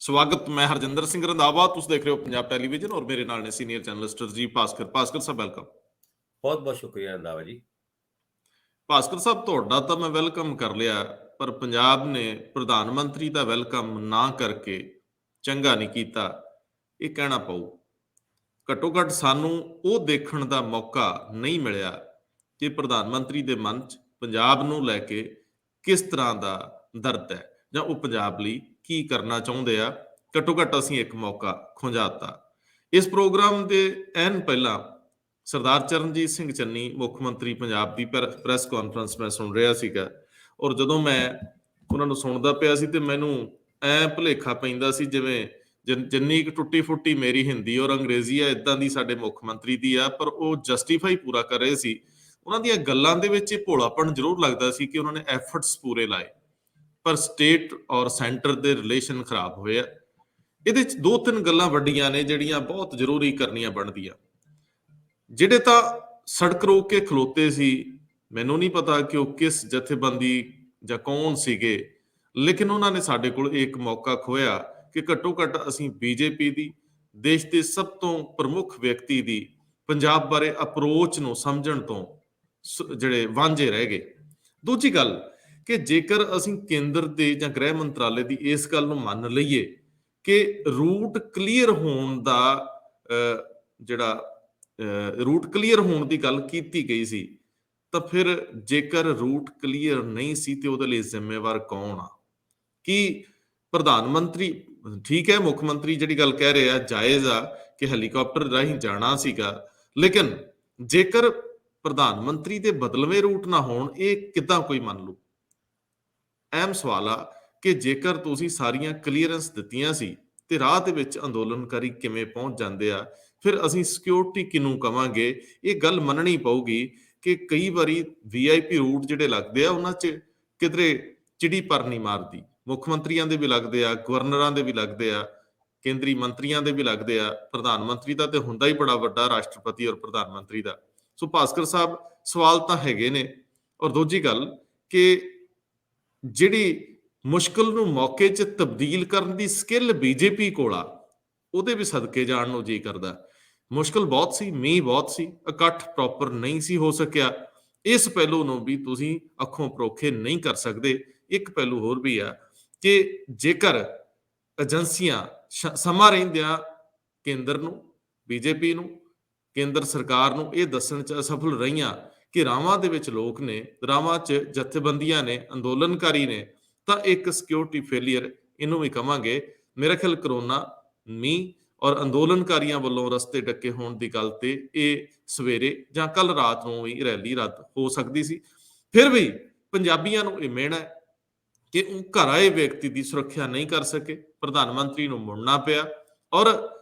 ਸਵਾਗਤ। ਮੈਂ ਹਰਜਿੰਦਰ ਸਿੰਘ ਰੰਧਾਵਾ, ਤੁਸੀਂ ਦੇਖ ਰਹੇ ਹੋ ਪੰਜਾਬ ਟੈਲੀਵਿਜ਼ਨ ਔਰ ਮੇਰੇ ਨਾਲ ਨੇ ਸੀਨੀਅਰ ਜਰਨਲਿਸਟ ਰਜੀਵ ਭਾਸਕਰ। ਭਾਸਕਰ ਸਾਹਿਬ ਵੈਲਕਮ। ਬਹੁਤ ਬਹੁਤ ਸ਼ੁਕਰੀਆ ਰੰਧਾਵਾ ਜੀ। ਭਾਸਕਰ ਸਾਹਿਬ, ਤੁਹਾਡਾ ਤਾਂ ਮੈਂ ਵੈਲਕਮ ਕਰ ਲਿਆ, ਪਰ ਪੰਜਾਬ ਨੇ ਪ੍ਰਧਾਨ ਮੰਤਰੀ ਦਾ ਵੈਲਕਮ ਨਾ ਕਰਕੇ ਚੰਗਾ ਨਹੀਂ ਕੀਤਾ, ਇਹ ਕਹਿਣਾ ਪਊ। ਘੱਟੋ ਘੱਟ ਸਾਨੂੰ ਉਹ ਦੇਖਣ ਦਾ ਮੌਕਾ ਨਹੀਂ ਮਿਲਿਆ ਕਿ ਪ੍ਰਧਾਨ ਮੰਤਰੀ ਦੇ ਮਨ 'ਚ ਪੰਜਾਬ ਨੂੰ ਲੈ ਕੇ ਕਿਸ ਤਰ੍ਹਾਂ ਦਾ ਦਰਦ ਹੈ ਜਾਂ ਉਹ ਪੰਜਾਬ ਲਈ ਕੀ ਕਰਨਾ ਚਾਹੁੰਦੇ ਆ। ਘੱਟੋ ਘੱਟ ਅਸੀਂ ਇੱਕ ਮੌਕਾ ਖੁੰਝਾਤਾ। ਇਸ ਪ੍ਰੋਗਰਾਮ ਦੇ ਐਨ ਪਹਿਲਾਂ ਸਰਦਾਰ ਚਰਨਜੀਤ ਸਿੰਘ ਚੰਨੀ ਮੁੱਖ ਮੰਤਰੀ ਪੰਜਾਬ ਦੀ ਪ੍ਰੈਸ ਕਾਨਫਰੰਸ ਮੈਂ ਸੁਣ ਰਿਹਾ ਸੀਗਾ, ਔਰ ਜਦੋਂ ਮੈਂ ਉਹਨਾਂ ਨੂੰ ਸੁਣਦਾ ਪਿਆ ਸੀ ਤੇ ਮੈਨੂੰ ਐ ਭੁਲੇਖਾ ਪੈਂਦਾ ਸੀ ਜਿਵੇਂ ਜਿੰਨੀ ਕੁ ਟੁੱਟੀ ਫੁੱਟੀ ਮੇਰੀ ਹਿੰਦੀ ਔਰ ਅੰਗਰੇਜ਼ੀ ਆ, ਇਦਾਂ ਦੀ ਸਾਡੇ ਮੁੱਖ ਮੰਤਰੀ ਦੀ ਆ, ਪਰ ਉਹ ਜਸਟੀਫਾਈ ਪੂਰਾ ਕਰ ਰਹੇ ਸੀ। ਉਹਨਾਂ ਦੀਆਂ ਗੱਲਾਂ ਦੇ ਵਿੱਚ ਇਹ ਭੋਲਾਪਣ ਜ਼ਰੂਰ ਲੱਗਦਾ ਸੀ ਕਿ ਉਹਨਾਂ ਨੇ ਐਫਰਟਸ ਪੂਰੇ ਲਾਏ, ਪਰ ਸਟੇਟ ਔਰ ਸੈਂਟਰ ਦੇ ਰਿਲੇਸ਼ਨ ਖਰਾਬ ਹੋਏ ਆ। ਇਹਦੇ 'ਚ ਦੋ ਤਿੰਨ ਗੱਲਾਂ ਵੱਡੀਆਂ ਨੇ ਜਿਹੜੀਆਂ ਬਹੁਤ ਜ਼ਰੂਰੀ ਕਰਨੀਆਂ ਬਣਦੀਆਂ। ਜਿਹੜੇ ਤਾਂ ਸੜਕ ਰੋਕ ਕੇ ਖਲੋਤੇ ਸੀ, ਮੈਨੂੰ ਨਹੀਂ ਪਤਾ ਕਿ ਉਹ ਕਿਸ ਜਥੇਬੰਦੀ ਜਾਂ ਕੌਣ ਸੀਗੇ, ਲੇਕਿਨ ਉਹਨਾਂ ਨੇ ਸਾਡੇ ਕੋਲ ਇੱਕ ਮੌਕਾ ਖੋਇਆ ਕਿ ਘੱਟੋ ਘੱਟ ਅਸੀਂ ਬੀਜੇਪੀ ਦੀ, ਦੇਸ਼ ਦੇ ਸਭ ਤੋਂ ਪ੍ਰਮੁੱਖ ਵਿਅਕਤੀ ਦੀ ਪੰਜਾਬ ਬਾਰੇ ਅਪਰੋਚ ਨੂੰ ਸਮਝਣ ਤੋਂ ਜਿਹੜੇ ਵਾਂਝੇ ਰਹਿ ਗਏ। ਦੂਜੀ ਗੱਲ ਕਿ ਜੇਕਰ ਅਸੀਂ ਕੇਂਦਰ ਦੇ ਜਾਂ ਗ੍ਰਹਿ ਮੰਤਰਾਲੇ ਦੀ ਇਸ ਗੱਲ ਨੂੰ ਮੰਨ ਲਈਏ ਕਿ ਰੂਟ ਕਲੀਅਰ ਹੋਣ ਦਾ ਜਿਹੜਾ ਰੂਟ ਕਲੀਅਰ ਹੋਣ ਦੀ ਗੱਲ ਕੀਤੀ ਗਈ ਸੀ, ਤਾਂ ਫਿਰ ਜੇਕਰ ਰੂਟ ਕਲੀਅਰ ਨਹੀਂ ਸੀ ਤੇ ਉਹਦੇ ਲਈ ਜ਼ਿੰਮੇਵਾਰ ਕੌਣ ਆ? ਕੀ ਪ੍ਰਧਾਨ ਮੰਤਰੀ? ਠੀਕ ਹੈ, ਮੁੱਖ ਮੰਤਰੀ ਜਿਹੜੀ ਗੱਲ ਕਹਿ ਰਿਹਾ ਜਾਇਜ਼ ਆ ਕਿ ਹੈਲੀਕਾਪਟਰ ਰਾਹੀਂ ਜਾਣਾ ਸੀਗਾ, ਲੇਕਿਨ ਜੇਕਰ ਪ੍ਰਧਾਨ ਮੰਤਰੀ ਦੇ ਬਦਲਵੇਂ ਰੂਟ ਨਾ ਹੋਣ, ਇਹ ਕਿੱਦਾਂ ਕੋਈ ਮੰਨ ਲੂ? ਅਹਿਮ ਸਵਾਲ ਆ ਕਿ ਜੇਕਰ ਤੁਸੀਂ ਸਾਰੀਆਂ ਕਲੀਅਰੈਂਸ ਦਿੱਤੀਆਂ ਸੀ ਤੇ ਰਾਹ ਦੇ ਵਿੱਚ ਅੰਦੋਲਨਕਾਰੀ ਕਿਵੇਂ ਪਹੁੰਚ ਜਾਂਦੇ ਆ, ਫਿਰ ਅਸੀਂ ਸਿਕਿਉਰਿਟੀ ਕਿਹਨੂੰ ਕਵਾਂਗੇ? ਇਹ ਗੱਲ ਮੰਨਣੀ ਪਊਗੀ ਕਿ ਕਈ ਵਾਰੀ ਵੀਆਈਪੀ ਰੂਟ ਜਿਹੜੇ ਲੱਗਦੇ ਆ ਉਹਨਾਂ 'ਚ ਕਿਧਰੇ ਚਿੜੀ ਪਰ ਨਹੀਂ ਮਾਰਦੀ। ਮੁੱਖ ਮੰਤਰੀਆਂ ਦੇ ਵੀ ਲੱਗਦੇ ਆ, ਗਵਰਨਰਾਂ ਦੇ ਵੀ ਲੱਗਦੇ ਆ, ਕੇਂਦਰੀ ਮੰਤਰੀਆਂ ਦੇ ਵੀ ਲੱਗਦੇ ਆ, ਪ੍ਰਧਾਨ ਮੰਤਰੀ ਦਾ ਤੇ ਹੁੰਦਾ ਹੀ ਬੜਾ ਵੱਡਾ, ਰਾਸ਼ਟਰਪਤੀ ਔਰ ਪ੍ਰਧਾਨ ਮੰਤਰੀ ਦਾ। ਸੋ ਭਾਸਕਰ ਸਾਹਿਬ, ਸਵਾਲ ਤਾਂ ਹੈਗੇ ਨੇ। ਔਰ ਦੂਜੀ ਗੱਲ ਕਿ ਜਿਹੜੀ ਮੁਸ਼ਕਲ ਨੂੰ ਮੌਕੇ 'ਚ ਤਬਦੀਲ ਕਰਨ ਦੀ ਸਕਿੱਲ ਬੀਜੇਪੀ ਕੋਲ ਆ, ਉਹਦੇ ਵੀ ਸਦਕੇ ਜਾਣ ਨੂੰ ਜੀ ਕਰਦਾ। ਮੁਸ਼ਕਲ ਬਹੁਤ ਸੀ, ਮੀਂਹ ਬਹੁਤ ਸੀ, ਇਕੱਠ ਪ੍ਰੋਪਰ ਨਹੀਂ ਸੀ ਹੋ ਸਕਿਆ। ਇਸ ਪਹਿਲੂ ਨੂੰ ਵੀ ਤੁਸੀਂ ਅੱਖੋਂ ਪਰੋਖੇ ਨਹੀਂ ਕਰ ਸਕਦੇ। ਇੱਕ ਪਹਿਲੂ ਹੋਰ ਵੀ ਆ ਕਿ ਜੇਕਰ ਏਜੰਸੀਆਂ ਸਮਾਂ ਰਹਿੰਦਿਆਂ ਕੇਂਦਰ ਨੂੰ, ਬੀਜੇਪੀ ਨੂੰ, ਕੇਂਦਰ ਸਰਕਾਰ ਨੂੰ ਇਹ ਦੱਸਣ 'ਚ ਅਸਫਲ ਰਹੀਆਂ ਕਿ ਰਾਵਾਂ ਦੇ ਵਿੱਚ ਲੋਕ ਨੇ, ਰਾਵਾਂ 'ਚ ਜਥੇਬੰਦੀਆਂ ਨੇ, ਅੰਦੋਲਨਕਾਰੀ ਨੇ, ਤਾਂ ਇੱਕ ਸਿਕਿਉਰਿਟੀ ਫੇਲੀਅਰ ਇਹਨੂੰ ਵੀ ਕਵਾਂਗੇ। ਮੇਰਾ ਖਿਆਲ ਕਰੋਨਾ, ਮੀਂਹ ਔਰ ਅੰਦੋਲਨਕਾਰੀਆਂ ਵੱਲੋਂ ਰਸਤੇ ਡੱਕੇ ਹੋਣ ਦੀ ਗੱਲ ਤੇ ਇਹ ਸਵੇਰੇ ਜਾਂ ਕੱਲ ਰਾਤ ਨੂੰ ਵੀ ਰੈਲੀ ਰੱਦ ਹੋ ਸਕਦੀ ਸੀ। ਫਿਰ ਵੀ ਪੰਜਾਬੀਆਂ ਨੂੰ ਇਹ ਮਿਹਣਾ ਹੈ ਕਿ ਉਹ ਘਰ ਆਏ ਵਿਅਕਤੀ ਦੀ ਸੁਰੱਖਿਆ ਨਹੀਂ ਕਰ ਸਕੇ, ਪ੍ਰਧਾਨ ਮੰਤਰੀ ਨੂੰ ਮੁੜਨਾ ਪਿਆ, ਔਰ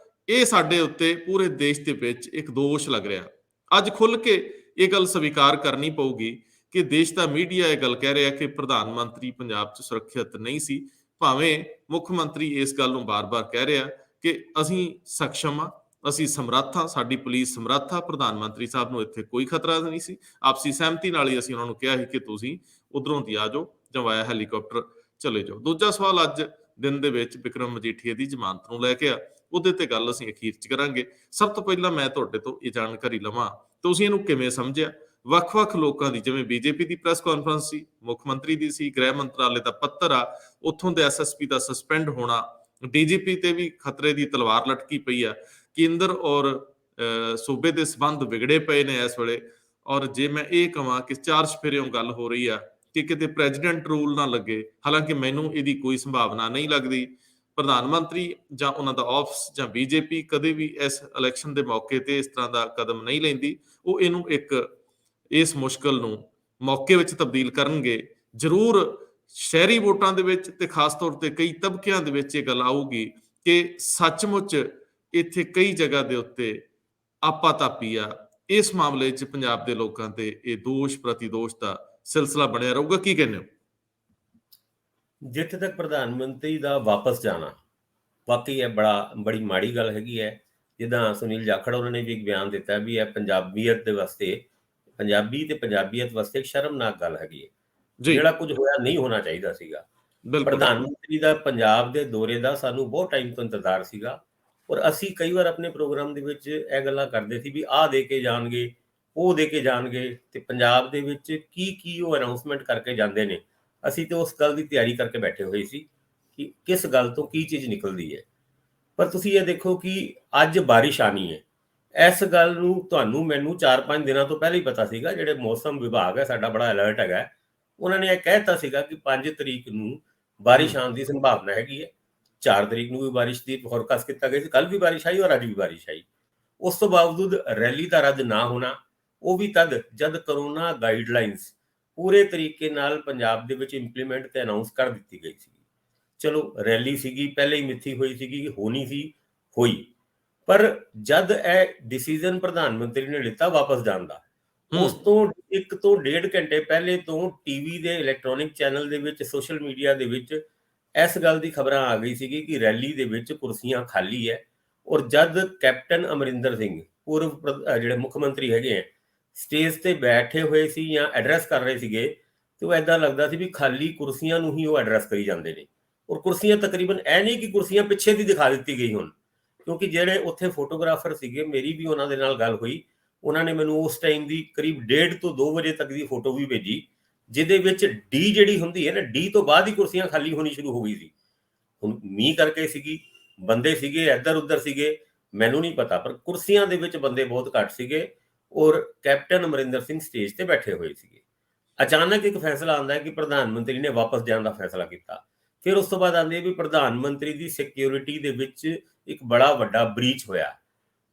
ਇਹ ਸਾਡੇ ਉੱਤੇ ਪੂਰੇ ਦੇਸ਼ ਦੇ ਵਿੱਚ ਇੱਕ ਦੋਸ਼ ਲੱਗ ਰਿਹਾ। ਅੱਜ ਖੁੱਲ ਕੇ ਇਹ ਗੱਲ ਸਵੀਕਾਰ ਕਰਨੀ ਪਊਗੀ ਕਿ ਦੇਸ਼ ਦਾ ਮੀਡੀਆ ਇਹ ਗੱਲ ਕਹਿ ਰਿਹਾ ਕਿ ਪ੍ਰਧਾਨ ਮੰਤਰੀ ਪੰਜਾਬ 'ਚ ਸੁਰੱਖਿਅਤ ਨਹੀਂ ਸੀ, ਭਾਵੇਂ ਮੁੱਖ ਮੰਤਰੀ ਇਸ ਗੱਲ ਨੂੰ ਬਾਰ-ਬਾਰ ਕਹਿ ਰਿਹਾ ਕਿ ਅਸੀਂ ਸક્ષਮ ਆ, ਅਸੀਂ ਸਮਰੱਥ ਹਾਂ, ਸਾਡੀ ਪੁਲਿਸ ਸਮਰੱਥ ਆ, ਪ੍ਰਧਾਨ ਮੰਤਰੀ ਸਾਹਿਬ ਨੂੰ ਇੱਥੇ ਕੋਈ ਖਤਰਾ ਨਹੀਂ ਸੀ। ਆਪਸੀ ਸਹਿਮਤੀ ਨਾਲ ਹੀ ਅਸੀਂ ਉਹਨਾਂ ਨੂੰ ਕਿਹਾ ਸੀ ਕਿ ਤੁਸੀਂ ਉਧਰੋਂ ਦੀ ਆ ਜਾਓ ਜਾਂ ਵਾਇਆ ਹੈਲੀਕਾਪਟਰ ਚਲੇ ਜਾਓ। ਦੂਜਾ ਸਵਾਲ ਅੱਜ ਦਿਨ ਦੇ ਵਿੱਚ ਬਿਕਰਮ ਮਜੀਠੀਆ ਦੀ ਜ਼ਮਾਨਤ ਨੂੰ ਲੈ ਕੇ ਆ, ਉਹਦੇ ਤੇ ਗੱਲ ਅਸੀਂ ਅਖੀਰ 'ਚ ਕਰਾਂਗੇ। ਸਭ ਤੋਂ ਪਹਿਲਾਂ ਮੈਂ ਤੁਹਾਡੇ ਤੋਂ ਇਹ ਜਾਣਕਾਰੀ ਲਵਾਂ, ਤੁਸੀਂ ਇਹਨੂੰ ਕਿਵੇਂ ਸਮਝਿਆ? ਵੱਖ-ਵੱਖ ਲੋਕਾਂ ਦੀ, ਜਿਵੇਂ ਬੀਜੇਪੀ ਦੀ ਪ੍ਰੈਸ ਕਾਨਫਰੰਸ ਸੀ, ਮੁੱਖ ਮੰਤਰੀ ਦੀ ਸੀ, ਗ੍ਰਹਿ ਮੰਤਰਾਲੇ ਦਾ ਪੱਤਰ ਆ, ਉੱਥੋਂ ਦੇ ਐਸਐਸਪੀ ਦਾ ਸਸਪੈਂਡ ਹੋਣਾ, ਡੀਜੀਪੀ ਤੇ ਵੀ ਖਤਰੇ ਦੀ ਤਲਵਾਰ ਲਟਕੀ ਪਈ ਆ, ਕੇਂਦਰ ਔਰ ਸੂਬੇ ਦੇ ਸਬੰਧ ਵਿਗੜੇ ਪਏ ਨੇ ਇਸ ਵੇਲੇ। ਔਰ ਜੇ ਮੈਂ ਇਹ ਕਹਾਂ ਕਿ ਚਾਰ ਚੁਫੇਰਿਓਂ ਗੱਲ ਹੋ ਰਹੀ ਆ ਕਿ ਕਿਤੇ ਪ੍ਰੈਜ਼ੀਡੈਂਟ ਰੂਲ ਨਾ ਲੱਗੇ, ਹਾਲਾਂਕਿ ਮੈਨੂੰ ਇਹਦੀ ਕੋਈ ਸੰਭਾਵਨਾ ਨਹੀਂ ਲੱਗਦੀ। ਪ੍ਰਧਾਨ ਮੰਤਰੀ ਜਾਂ ਉਹਨਾਂ ਦਾ ਆਫਿਸ ਜਾਂ ਬੀਜੇਪੀ ਕਦੇ ਵੀ ਇਸ ਇਲੈਕਸ਼ਨ ਦੇ ਮੌਕੇ ਤੇ ਇਸ ਤਰ੍ਹਾਂ ਦਾ ਕਦਮ ਨਹੀਂ ਲੈਂਦੀ। ਉਹ ਇਹਨੂੰ ਇਸ ਮੁਸ਼ਕਲ ਨੂੰ ਮੌਕੇ ਵਿੱਚ ਤਬਦੀਲ ਕਰਨਗੇ ਜ਼ਰੂਰ। ਸ਼ਹਿਰੀ ਵੋਟਾਂ ਦੇ ਵਿੱਚ ਤੇ ਖਾਸ ਤੌਰ ਤੇ ਕਈ ਤਬਕਿਆਂ ਦੇ ਵਿੱਚ ਇਹ ਗੱਲ ਆਊਗੀ ਕਿ ਸੱਚਮੁੱਚ ਇੱਥੇ ਕਈ ਜਗ੍ਹਾ ਦੇ ਉੱਤੇ ਆਪਾਤਾਪੀ ਆ। ਇਸ ਮਾਮਲੇ 'ਚ ਪੰਜਾਬ ਦੇ ਲੋਕਾਂ ਤੇ ਇਹ ਦੋਸ਼ ਪ੍ਰਤੀਦੋਸ਼ ਦਾ ਸਿਲਸਿਲਾ ਬਣਿਆ ਰਹੂਗਾ। ਕੀ ਕਹਿੰਦੇ ਹੋ? ਜਿੱਥੇ ਤੱਕ ਪ੍ਰਧਾਨ ਮੰਤਰੀ ਦਾ ਵਾਪਸ ਜਾਣਾ, ਵਾਕਈ ਇਹ ਬੜੀ ਮਾੜੀ ਗੱਲ ਹੈਗੀ ਹੈ। ਜਿੱਦਾਂ ਸੁਨੀਲ ਜਾਖੜ ਉਹਨਾਂ ਨੇ ਵੀ ਇੱਕ ਬਿਆਨ ਦਿੱਤਾ ਵੀ ਇਹ ਪੰਜਾਬੀਅਤ ਦੇ ਵਾਸਤੇ, ਪੰਜਾਬੀ ਤੇ ਪੰਜਾਬੀਅਤ ਵਾਸਤੇ ਇੱਕ ਸ਼ਰਮਨਾਕ ਗੱਲ ਹੈਗੀ ਹੈ। ਜਿਹੜਾ ਕੁਝ ਹੋਇਆ ਨਹੀਂ ਹੋਣਾ ਚਾਹੀਦਾ ਸੀਗਾ। ਬਿਲਕੁਲ। ਪ੍ਰਧਾਨ ਮੰਤਰੀ ਦਾ ਪੰਜਾਬ ਦੇ ਦੌਰੇ ਦਾ ਸਾਨੂੰ ਬਹੁਤ ਟਾਈਮ ਤੋਂ ਇੰਤਜ਼ਾਰ ਸੀਗਾ, ਔਰ ਅਸੀਂ ਕਈ ਵਾਰ ਆਪਣੇ ਪ੍ਰੋਗਰਾਮ ਦੇ ਵਿੱਚ ਇਹ ਗੱਲਾਂ ਕਰਦੇ ਸੀ ਵੀ ਆਹ ਦੇ ਕੇ ਜਾਣਗੇ, ਉਹ ਦੇ ਕੇ ਜਾਣਗੇ, ਤੇ ਪੰਜਾਬ ਦੇ ਵਿੱਚ ਕੀ ਉਹ ਅਨਾਉਂਸਮੈਂਟ ਕਰਕੇ ਜਾਂਦੇ ਨੇ। ਅਸੀਂ ਤੇ ਉਸ ਗੱਲ ਦੀ ਤਿਆਰੀ ਕਰਕੇ ਬੈਠੇ ਹੋਏ ਸੀ ਕਿ ਕਿਸ ਗੱਲ ਤੋਂ ਕੀ ਚੀਜ਼ ਨਿਕਲਦੀ ਹੈ। ਪਰ ਤੁਸੀਂ ਇਹ ਦੇਖੋ ਕਿ ਅੱਜ ਬਾਰਿਸ਼ ਆਣੀ ਹੈ। ਇਸ ਗੱਲ ਨੂੰ ਤੁਹਾਨੂੰ ਮੈਨੂੰ 4-5 ਦਿਨਾਂ ਤੋਂ ਪਹਿਲਾਂ ਹੀ ਪਤਾ ਸੀਗਾ। ਜਿਹੜੇ ਮੌਸਮ ਵਿਭਾਗ ਹੈ ਸਾਡਾ ਬੜਾ ਅਲਰਟ ਹੈਗਾ, ਉਹਨਾਂ ਨੇ ਇਹ ਕਹਿ ਦਿੱਤਾ ਸੀਗਾ ਕਿ 5 ਤਰੀਕ ਨੂੰ ਬਾਰਿਸ਼ ਆਉਣ ਦੀ ਸੰਭਾਵਨਾ ਹੈਗੀ ਹੈ। 4 ਤਰੀਕ ਨੂੰ ਵੀ ਬਾਰਿਸ਼ ਦੀ ਫੋਰਕਾਸਟ ਕੀਤਾ ਗਿਆ ਸੀ, ਕੱਲ ਵੀ ਬਾਰਿਸ਼ ਆਈ ਔਰ ਅੱਜ ਵੀ ਬਾਰਿਸ਼ ਆਈ। ਉਸ ਤੋਂ ਬਾਵਜੂਦ ਰੈਲੀ ਦਾ ਰੱਦ ਨਾ ਹੋਣਾ, ਉਹ ਵੀ ਤਦ ਜਦ ਕਰੋਨਾ ਗਾਈਡਲਾਈਨਸ ਪੂਰੇ ਤਰੀਕੇ ਨਾਲ ਪੰਜਾਬ ਦੇ ਵਿੱਚ ਇੰਪਲੀਮੈਂਟ ਤੇ ਅਨਾਉਂਸ ਕਰ ਦਿੱਤੀ ਗਈ ਸੀ। ਚਲੋ ਰੈਲੀ ਸੀਗੀ, ਪਹਿਲੇ ਹੀ ਮਿੱਥੀ ਹੋਈ ਸੀਗੀ, ਹੋਣੀ ਸੀ, ਹੋਈ। ਪਰ ਜਦ ਇਹ ਡਿਸੀਜਨ ਪ੍ਰਧਾਨ ਮੰਤਰੀ ਨੇ ਲਿੱਤਾ ਵਾਪਸ ਜਾਣ ਦਾ, ਉਸ ਤੋਂ 1 ਤੋਂ 1.5 ਘੰਟੇ ਪਹਿਲੇ ਤੋਂ ਟੀਵੀ ਦੇ ਇਲੈਕਟ੍ਰੋਨਿਕ ਚੈਨਲ ਦੇ ਵਿੱਚ, ਸੋਸ਼ਲ ਮੀਡੀਆ ਦੇ ਵਿੱਚ ਇਸ ਗੱਲ ਦੀ ਖਬਰਾਂ ਆ ਗਈ ਸੀਗੀ ਕਿ ਰੈਲੀ ਦੇ ਵਿੱਚ ਕੁਰਸੀਆਂ ਖਾਲੀ ਹੈ। ਔਰ ਜਦ ਕੈਪਟਨ ਅਮਰਿੰਦਰ ਸਿੰਘ ਜਿਹੜੇ ਮੁੱਖ ਮੰਤਰੀ ਹੈਗੇ ਆ, ਸਟੇਜ ਤੇ ਬੈਠੇ ਹੋਏ ਸੀ ਜਾਂ ਐਡਰੈਸ ਕਰ ਰਹੇ ਸੀਗੇ, ਤੇ ਉਹ ਐਦਾਂ ਲੱਗਦਾ ਸੀ ਵੀ ਖਾਲੀ ਕੁਰਸੀਆਂ ਨੂੰ ਹੀ ਉਹ ਐਡਰੈਸ ਕਰੀ ਜਾਂਦੇ ਨੇ। ਔਰ ਕੁਰਸੀਆਂ ਤਕਰੀਬਨ ਇਹ ਨਹੀਂ ਕਿ ਕੁਰਸੀਆਂ ਪਿੱਛੇ ਦੀ ਦਿਖਾ ਦਿੱਤੀ ਗਈ ਹੁਣ, ਕਿਉਂਕਿ ਜਿਹੜੇ ਉੱਥੇ ਫੋਟੋਗ੍ਰਾਫਰ ਸੀਗੇ, ਮੇਰੀ ਵੀ ਉਹਨਾਂ ਦੇ ਨਾਲ ਗੱਲ ਹੋਈ, ਉਹਨਾਂ ਨੇ ਮੈਨੂੰ ਉਸ ਟਾਈਮ ਦੀ ਕਰੀਬ 1:30 ਤੋਂ 2 ਵਜੇ ਤੱਕ ਦੀ ਫੋਟੋ ਵੀ ਭੇਜੀ, ਜਿਹਦੇ ਵਿੱਚ ਡੀ ਜਿਹੜੀ ਹੁੰਦੀ ਹੈ ਨਾ, ਡੀ ਤੋਂ ਬਾਅਦ ਹੀ ਕੁਰਸੀਆਂ ਖਾਲੀ ਹੋਣੀ ਸ਼ੁਰੂ ਹੋ ਗਈ ਸੀ। ਹੁਣ ਮੀਂਹ ਕਰਕੇ ਸੀਗੀ, ਬੰਦੇ ਸੀਗੇ ਇੱਧਰ ਉੱਧਰ ਸੀਗੇ, ਮੈਨੂੰ ਨਹੀਂ ਪਤਾ, ਪਰ ਕੁਰਸੀਆਂ ਦੇ ਵਿੱਚ ਬੰਦੇ ਬਹੁਤ ਘੱਟ ਸੀਗੇ ਔਰ ਕੈਪਟਨ ਅਮਰਿੰਦਰ ਸਿੰਘ ਸਟੇਜ ਤੇ ਬੈਠੇ ਹੋਏ ਸੀਗੇ। ਅਚਾਨਕ ਇੱਕ ਫੈਸਲਾ ਆਉਂਦਾ ਹੈ ਕਿ ਪ੍ਰਧਾਨ ਮੰਤਰੀ ਨੇ ਵਾਪਸ ਜਾਣ ਦਾ ਫੈਸਲਾ ਕੀਤਾ। ਫਿਰ ਉਸ ਤੋਂ ਬਾਅਦ ਆਉਂਦੀ ਹੈ ਵੀ ਪ੍ਰਧਾਨ ਮੰਤਰੀ ਦੀ ਸਿਕਿਉਰਿਟੀ ਦੇ ਵਿੱਚ ਇੱਕ ਬੜਾ ਵੱਡਾ ਬ੍ਰੀਚ ਹੋਇਆ।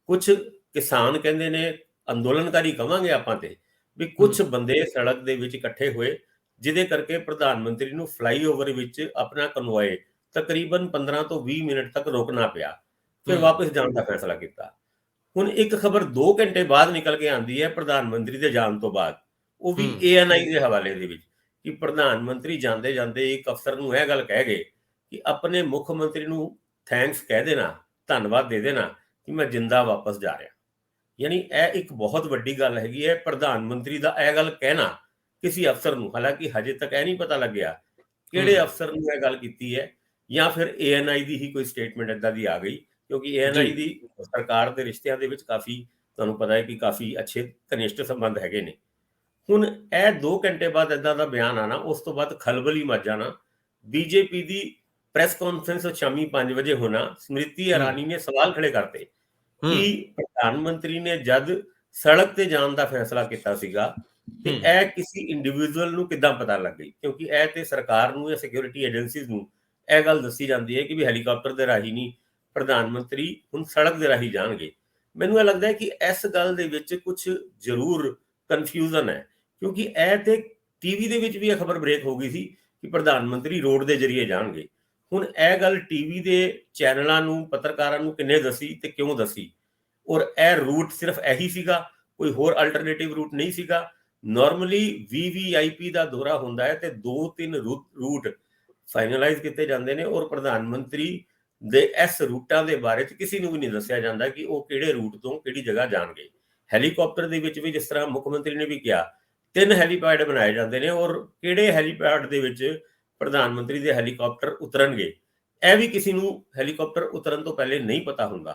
ਕੁਝ ਕਿਸਾਨ ਕਹਿੰਦੇ ਨੇ, ਅੰਦੋਲਨਕਾਰੀ ਕਵਾਂਗੇ ਆਪਾਂ ਤੇ, ਵੀ ਕੁਝ ਬੰਦੇ ਸੜਕ ਦੇ ਵਿੱਚ ਇਕੱਠੇ ਹੋਏ, ਜਿਹਦੇ ਕਰਕੇ ਪ੍ਰਧਾਨ ਮੰਤਰੀ ਨੂੰ ਫਲਾਈਓਵਰ ਵਿੱਚ ਆਪਣਾ ਕਨਵੋਏ ਤਕਰੀਬਨ 15 ਤੋਂ 20 ਮਿੰਟ ਤੱਕ ਰੋਕਣਾ ਪਿਆ। ਫਿਰ ਵਾਪਸ ਜਾਣ ਦਾ ਫੈਸਲਾ ਕੀਤਾ। ਹੁਣ ਇੱਕ ਖਬਰ 2 ਘੰਟੇ ਬਾਅਦ ਨਿਕਲ ਕੇ ਆਉਂਦੀ ਹੈ ਪ੍ਰਧਾਨ ਮੰਤਰੀ ਦੇ ਜਾਣ ਤੋਂ ਬਾਅਦ, ਉਹ ਵੀ ANI ਦੇ ਹਵਾਲੇ ਦੇ ਵਿੱਚ, ਕਿ ਪ੍ਰਧਾਨ ਮੰਤਰੀ ਜਾਂਦੇ ਜਾਂਦੇ ਇੱਕ ਅਫਸਰ ਨੂੰ ਇਹ ਗੱਲ ਕਹਿ ਗਏ ਕਿ ਆਪਣੇ ਮੁੱਖ ਮੰਤਰੀ ਨੂੰ ਥੈਂਕਸ ਕਹਿ ਦੇਣਾ, ਧੰਨਵਾਦ ਦੇ ਦੇਣਾ ਕਿ ਮੈਂ ਜਿੰਦਾ ਵਾਪਸ ਜਾ ਰਿਹਾ। ਯਾਨੀ ਇਹ ਇੱਕ ਬਹੁਤ ਵੱਡੀ ਗੱਲ ਹੈਗੀ ਹੈ, ਪ੍ਰਧਾਨ ਮੰਤਰੀ ਦਾ ਇਹ ਗੱਲ ਕਹਿਣਾ ਕਿਸੇ ਅਫਸਰ ਨੂੰ। ਹਾਲਾਂਕਿ ਹਜੇ ਤੱਕ ਇਹ ਨਹੀਂ ਪਤਾ ਲੱਗਿਆ ਕਿਹੜੇ ਅਫਸਰ ਨੂੰ ਇਹ ਗੱਲ ਕੀਤੀ ਹੈ, ਜਾਂ ਫਿਰ ANI ਦੀ ਹੀ ਕੋਈ ਸਟੇਟਮੈਂਟ ਏਦਾਂ ਦੀ ਆ ਗਈ, ਕਿਉਂਕਿ ANI ਦੀ ਸਰਕਾਰ ਦੇ ਰਿਸ਼ਤਿਆਂ ਦੇ ਵਿੱਚ ਕਾਫੀ, ਤੁਹਾਨੂੰ ਪਤਾ ਹੈ ਕਿ ਕਾਫੀ ਅੱਛੇ ਘਨਿਸ਼ਟ ਸੰਬੰਧ ਹੈਗੇ ਨੇ। ਹੁਣ ਇਹ 2 ਘੰਟੇ ਬਾਅਦ ਏਦਾਂ ਦਾ ਬਿਆਨ ਆਣਾ, ਉਸ ਤੋਂ ਬਾਅਦ ਖਲਬਲ ਹੀ ਮਚ ਜਾਣਾ। ਬੀਜੇਪੀ ਦੀ ਪ੍ਰੈਸ ਕਾਨਫਰੰਸ ਸ਼ਾਮੀ 5 ਵਜੇ ਹੋਣਾ, ਸਮ੍ਰਿਤੀ ਇਰਾਨੀ ਨੇ ਸਵਾਲ ਖੜੇ ਕਰਤੇ ਕਿ ਪ੍ਰਧਾਨ ਮੰਤਰੀ ਨੇ ਜਦ ਸੜਕ ਤੇ ਜਾਣ ਦਾ ਫੈਸਲਾ ਕੀਤਾ ਸੀਗਾ, ਤੇ ਇਹ ਕਿਸੇ ਇੰਡੀਵਿਜੂਅਲ ਨੂੰ ਕਿੱਦਾਂ ਪਤਾ ਲੱਗ ਗਈ, ਕਿਉਂਕਿ ਇਹ ਤੇ ਸਰਕਾਰ ਨੂੰ ਜਾਂ ਸਿਕਿਉਰਿਟੀ ਏਜੰਸੀਜ਼ ਨੂੰ ਇਹ ਗੱਲ ਦੱਸੀ ਜਾਂਦੀ ਹੈ ਕਿ ਵੀ ਹੈਲੀਕਾਪਟਰ ਦੇ ਰਾਹੀਂ ਨਹੀਂ, ਪ੍ਰਧਾਨ ਮੰਤਰੀ ਹੁਣ ਸੜਕ ਦੇ ਰਾਹੀਂ ਜਾਣਗੇ। ਮੈਨੂੰ ਇਹ ਲੱਗਦਾ ਹੈ ਕਿ ਇਸ ਗੱਲ ਦੇ ਵਿੱਚ ਕੁਝ ਜ਼ਰੂਰ ਕਨਫਿਊਜ਼ਨ ਹੈ, ਕਿਉਂਕਿ ਇਹ ਤੇ ਟੀਵੀ ਦੇ ਵਿੱਚ ਵੀ ਇਹ ਖਬਰ ਬ੍ਰੇਕ ਹੋ ਗਈ ਸੀ ਕਿ ਪ੍ਰਧਾਨ ਮੰਤਰੀ ਰੋਡ ਦੇ ਜ਼ਰੀਏ ਜਾਣਗੇ। ਹੁਣ ਇਹ ਗੱਲ ਟੀਵੀ ਦੇ ਚੈਨਲਾਂ ਨੂੰ, ਪੱਤਰਕਾਰਾਂ ਨੂੰ ਕਿੰਨੇ ਦੱਸੀ ਤੇ ਕਿਉਂ ਦੱਸੀ, ਔਰ ਇਹ ਰੂਟ ਸਿਰਫ ਇਹੀ ਸੀਗਾ, ਕੋਈ ਹੋਰ ਅਲਟਰਨੇਟਿਵ ਰੂਟ ਨਹੀਂ ਸੀਗਾ। ਨਾਰਮਲੀ VVIP ਦਾ ਦੌਰਾ ਹੁੰਦਾ ਹੈ ਤੇ 2-3 ਰੂਟ ਫਾਈਨਲਾਈਜ਼ ਕੀਤੇ ਜਾਂਦੇ ਨੇ, ਔਰ ਪ੍ਰਧਾਨ ਮੰਤਰੀ ਦੇ ਇਸ ਰੂਟਾਂ ਦੇ ਬਾਰੇ ਚ ਕਿਸੇ ਨੂੰ ਵੀ ਨਹੀਂ ਦੱਸਿਆ ਜਾਂਦਾ ਕਿ ਉਹ ਕਿਹੜੇ ਰੂਟ ਤੋਂ ਕਿਹੜੀ ਜਗ੍ਹਾ ਜਾਣਗੇ। ਹੈਲੀਕਾਪਟਰ ਦੇ ਵਿੱਚ ਵੀ, ਜਿਸ ਤਰ੍ਹਾਂ ਮੁੱਖ ਮੰਤਰੀ ਨੇ ਵੀ ਕਿਹਾ, 3 ਹੈਲੀਪੈਡ ਬਣਾਏ ਜਾਂਦੇ ਨੇ, ਔਰ ਕਿਹੜੇ ਹੈਲੀਪੈਡ ਦੇ ਵਿੱਚ ਪ੍ਰਧਾਨ ਮੰਤਰੀ ਦੇ ਹੈਲੀਕਾਪਟਰ ਉਤਰਨਗੇ ਇਹ ਵੀ ਕਿਸੇ ਨੂੰ ਹੈਲੀਕਾਪਟਰ ਉਤਰਨ ਤੋਂ ਪਹਿਲੇ ਨਹੀਂ ਪਤਾ ਹੁੰਦਾ।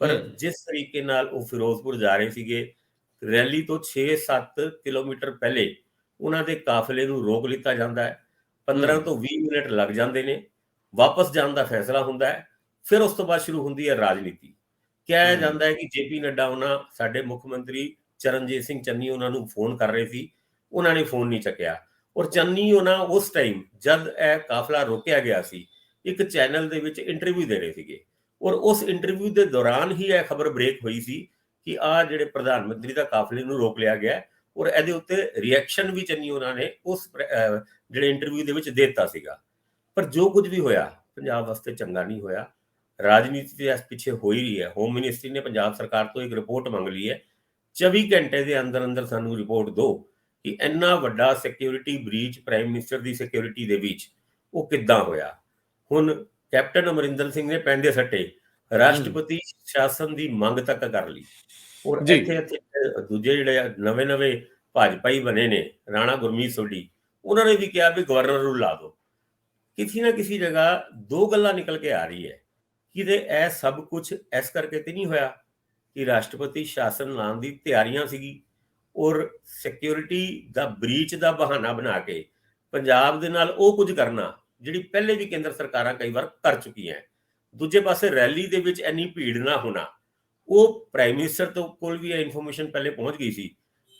ਪਰ ਜਿਸ ਤਰੀਕੇ ਨਾਲ ਉਹ ਫਿਰੋਜ਼ਪੁਰ ਜਾ ਰਹੇ ਸੀਗੇ, ਰੈਲੀ ਤੋਂ 6-7 ਕਿਲੋਮੀਟਰ ਪਹਿਲੇ ਉਹਨਾਂ ਦੇ ਕਾਫਲੇ ਨੂੰ ਰੋਕ ਲਿੱਤਾ ਜਾਂਦਾ ਹੈ, 15 ਤੋਂ 20 ਮਿੰਟ ਲੱਗ ਜਾਂਦੇ ਨੇ, ਵਾਪਸ ਜਾਣ ਦਾ ਫੈਸਲਾ ਹੁੰਦਾ ਹੈ। ਫਿਰ ਉਸ ਤੋਂ ਬਾਅਦ ਸ਼ੁਰੂ ਹੁੰਦੀ ਹੈ ਰਾਜਨੀਤੀ। ਕਿਹਾ ਜਾਂਦਾ ਹੈ ਕਿ JP ਨੱਡਾ ਉਹਨਾਂ, ਸਾਡੇ ਮੁੱਖ ਮੰਤਰੀ ਚਰਨਜੀਤ ਸਿੰਘ ਚੰਨੀ ਉਹਨਾਂ ਨੂੰ ਫੋਨ ਕਰ ਰਹੇ ਸੀ, ਉਹਨਾਂ ਨੇ ਫੋਨ ਨਹੀਂ ਚੱਕਿਆ, ਔਰ ਚੰਨੀ ਉਹਨਾਂ ਉਸ ਟਾਈਮ ਜਦ ਇਹ ਕਾਫਲਾ ਰੋਕਿਆ ਗਿਆ ਸੀ, ਇੱਕ ਚੈਨਲ ਦੇ ਵਿੱਚ ਇੰਟਰਵਿਊ ਦੇ ਰਹੇ ਸੀਗੇ, ਔਰ ਉਸ ਇੰਟਰਵਿਊ ਦੇ ਦੌਰਾਨ ਹੀ ਇਹ ਖਬਰ ਬ੍ਰੇਕ ਹੋਈ ਸੀ ਕਿ ਆਹ ਜਿਹੜੇ ਪ੍ਰਧਾਨ ਮੰਤਰੀ ਦਾ ਕਾਫਲੇ ਨੂੰ ਰੋਕ ਲਿਆ ਗਿਆ, ਔਰ ਇਹਦੇ ਉੱਤੇ ਰਿਐਕਸ਼ਨ ਵੀ ਚੰਨੀ ਉਹਨਾਂ ਨੇ ਉਸ ਜਿਹੜੇ ਇੰਟਰਵਿਊ ਦੇ ਵਿੱਚ ਦੇ ਦਿੱਤਾ ਸੀਗਾ। ਪਰ ਜੋ ਕੁਝ ਵੀ ਹੋਇਆ ਪੰਜਾਬ ਵਾਸਤੇ ਚੰਗਾ ਨਹੀਂ ਹੋਇਆ। ਰਾਜਨੀਤੀ ਤੇ ਇਸ ਪਿੱਛੇ ਹੋ ਹੀ ਰਹੀ ਹੈ। ਹੋਮ ਮਿਨਿਸਟਰੀ ਨੇ ਪੰਜਾਬ ਸਰਕਾਰ ਤੋਂ ਇੱਕ ਰਿਪੋਰਟ ਮੰਗ ਲਈ ਹੈ, 24 ਘੰਟੇ ਦੇ ਅੰਦਰ ਅੰਦਰ ਸਾਨੂੰ ਰਿਪੋਰਟ ਦਿਓ ਕਿ ਇੰਨਾ ਵੱਡਾ ਸਿਕਿਉਰਿਟੀ ਬ੍ਰੀਚ ਪ੍ਰਾਈਮ ਮਿਨਿਸਟਰ ਦੀ ਸਿਕਿਉਰਿਟੀ ਦੇ ਵਿੱਚ ਉਹ ਕਿੱਦਾਂ ਹੋਇਆ। ਹੁਣ ਕੈਪਟਨ ਅਮਰਿੰਦਰ ਸਿੰਘ ਨੇ ਪੈਂਦੇ ਸੱਟੇ ਰਾਸ਼ਟਰਪਤੀ ਸ਼ਾਸਨ ਦੀ ਮੰਗ ਤੱਕ ਕਰ ਲਈ, ਔਰ ਇੱਥੇ ਦੂਜੇ ਜਿਹੜੇ ਨਵੇਂ ਭਾਜਪਾਈ ਬਣੇ ਨੇ, ਰਾਣਾ ਗੁਰਮੀਤ ਸੋਢੀ, ਉਹਨਾਂ ਨੇ ਵੀ ਕਿਹਾ ਵੀ ਗਵਰਨਰ ਨੂੰ ਲਾ ਦਿਓ। ਕਿਸੇ ਨਾ ਕਿਸੇ ਜਗ੍ਹਾ ਦੋ ਗੱਲਾਂ ਨਿਕਲ ਕੇ ਆ ਰਹੀ ਹੈ। ਕਿਤੇ ਇਹ ਸਭ ਕੁਝ ਇਸ ਕਰਕੇ ਤੇ ਨਹੀਂ ਹੋਇਆ ਕਿ ਰਾਸ਼ਟਰਪਤੀ ਸ਼ਾਸਨ ਲਾਉਣ ਦੀ ਤਿਆਰੀਆਂ ਸੀਗੀ ਔਰ ਸਿਕਿਉਰਿਟੀ ਦਾ ਬ੍ਰੀਚ ਦਾ ਬਹਾਨਾ ਬਣਾ ਕੇ ਪੰਜਾਬ ਦੇ ਨਾਲ ਉਹ ਕੁਝ ਕਰਨਾ ਜਿਹੜੀ ਪਹਿਲੇ ਵੀ ਕੇਂਦਰ ਸਰਕਾਰਾਂ ਕਈ ਵਾਰ ਕਰ ਚੁੱਕੀਆਂ। ਦੂਜੇ ਪਾਸੇ ਰੈਲੀ ਦੇ ਵਿੱਚ ਇੰਨੀ ਭੀੜ ਨਾ ਹੋਣਾ, ਉਹ ਪ੍ਰਾਈਮ ਮਿਨਿਸਟਰ ਤੋਂ ਕੋਲ ਵੀ ਇਹ ਇਨਫੋਰਮੇਸ਼ਨ ਪਹਿਲੇ ਪਹੁੰਚ ਗਈ ਸੀ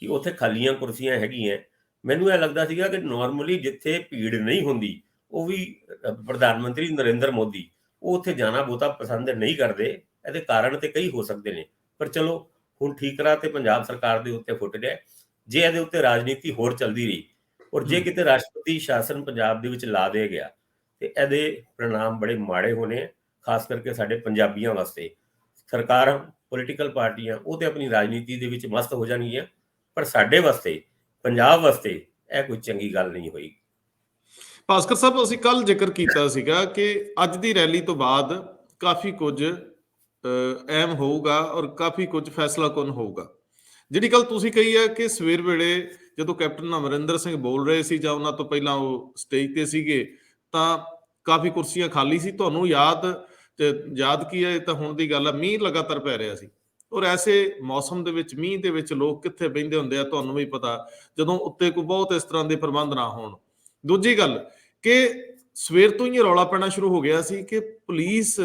ਕਿ ਉੱਥੇ ਖਾਲੀਆਂ ਕੁਰਸੀਆਂ ਹੈਗੀਆਂ। ਮੈਨੂੰ ਇਹ ਲੱਗਦਾ ਸੀਗਾ ਕਿ ਨਾਰਮਲੀ ਜਿੱਥੇ ਭੀੜ ਨਹੀਂ ਹੁੰਦੀ, ਉਹ ਵੀ ਪ੍ਰਧਾਨ ਮੰਤਰੀ ਨਰਿੰਦਰ ਮੋਦੀ ਉਹ ਉੱਥੇ ਜਾਣਾ ਬਹੁਤਾ ਪਸੰਦ ਨਹੀਂ ਕਰਦੇ। ਇਹਦੇ ਕਾਰਨ ਤੇ ਕਈ ਹੋ ਸਕਦੇ ਨੇ, ਪਰ ਚਲੋ ਹੁਣ ਠੀਕਰਾ ਤੇ ਪੰਜਾਬ ਸਰਕਾਰ ਦੇ ਉੱਤੇ ਫੁੱਟ ਗਿਆ। ਜੇ ਇਹਦੇ ਉੱਤੇ ਰਾਜਨੀਤੀ ਹੋਰ ਚੱਲਦੀ ਰਹੀ ਔਰ ਜੇ ਕਿਤੇ ਰਾਸ਼ਟਰਪਤੀ ਸ਼ਾਸਨ ਪੰਜਾਬ ਦੇ ਵਿੱਚ ਲਾ ਦੇ ਗਿਆ ਤੇ ਇਹਦੇ परिणाम ਬੜੇ ਮਾੜੇ ਹੋਣੇ ਆ, ਖਾਸ ਕਰਕੇ ਸਾਡੇ ਪੰਜਾਬੀਆਂ ਵਾਸਤੇ। ਸਰਕਾਰਾਂ, ਪੋਲੀਟੀਕਲ ਪਾਰਟੀਆਂ ਉਹ ਤੇ ਆਪਣੀ ਰਾਜਨੀਤੀ ਦੇ ਵਿੱਚ ਮਸਤ ਹੋ ਜਾਣਗੀਆਂ, ਪਰ ਸਾਡੇ ਵਾਸਤੇ, ਪੰਜਾਬ ਵਾਸਤੇ ਇਹ ਕੋਈ ਚੰਗੀ ਗੱਲ ਨਹੀਂ ਹੋਈ। ਭਾਸਕਰ ਸਾਹਿਬ, ਅਸੀਂ ਕੱਲ ਜ਼ਿਕਰ ਕੀਤਾ ਸੀਗਾ ਕਿ ਅੱਜ ਦੀ ਰੈਲੀ ਤੋਂ ਬਾਅਦ ਕਾਫੀ ਕੁਝ ਅਹਿਮ ਹੋਊਗਾ ਔਰ ਕਾਫੀ ਕੁਝ ਫੈਸਲਾਕੁੰਨ ਹੋਊਗਾ। ਜਿਹੜੀ ਗੱਲ ਤੁਸੀਂ ਕਹੀ ਹੈ ਕਿ ਸਵੇਰ ਵੇਲੇ ਜਦੋਂ ਕੈਪਟਨ ਅਮਰਿੰਦਰ ਸਿੰਘ ਬੋਲ ਰਹੇ ਸੀ ਜਾਂ ਉਹਨਾਂ ਤੋਂ ਪਹਿਲਾਂ ਉਹ ਸਟੇਜ ਤੇ ਸੀਗੇ ਤਾਂ ਕਾਫੀ ਕੁਰਸੀਆਂ ਖਾਲੀ ਸੀ। ਤੁਹਾਨੂੰ ਯਾਦ ਕੀ ਹੈ, ਤਾਂ ਹੁਣ ਦੀ ਗੱਲ ਹੈ, ਮੀਂਹ ਲਗਾਤਾਰ ਪੈ ਰਿਹਾ ਸੀ ਔਰ ਐਸੇ ਮੌਸਮ ਦੇ ਵਿੱਚ ਮੀਂਹ ਦੇ ਵਿੱਚ ਲੋਕ ਕਿੱਥੇ ਬਹਿੰਦੇ ਹੁੰਦੇ ਆ ਤੁਹਾਨੂੰ ਵੀ ਪਤਾ, ਜਦੋਂ ਉੱਤੇ ਕੋਈ ਬਹੁਤ ਇਸ ਤਰ੍ਹਾਂ ਦੇ ਪ੍ਰਬੰਧ ਨਾ ਹੋਣ। ਦੂਜੀ ਗੱਲ ਕਿ ਸਵੇਰ ਤੋਂ ਹੀ ਰੌਲਾ ਪੈਣਾ ਸ਼ੁਰੂ ਹੋ ਗਿਆ ਸੀ ਕਿ ਪੁਲਿਸ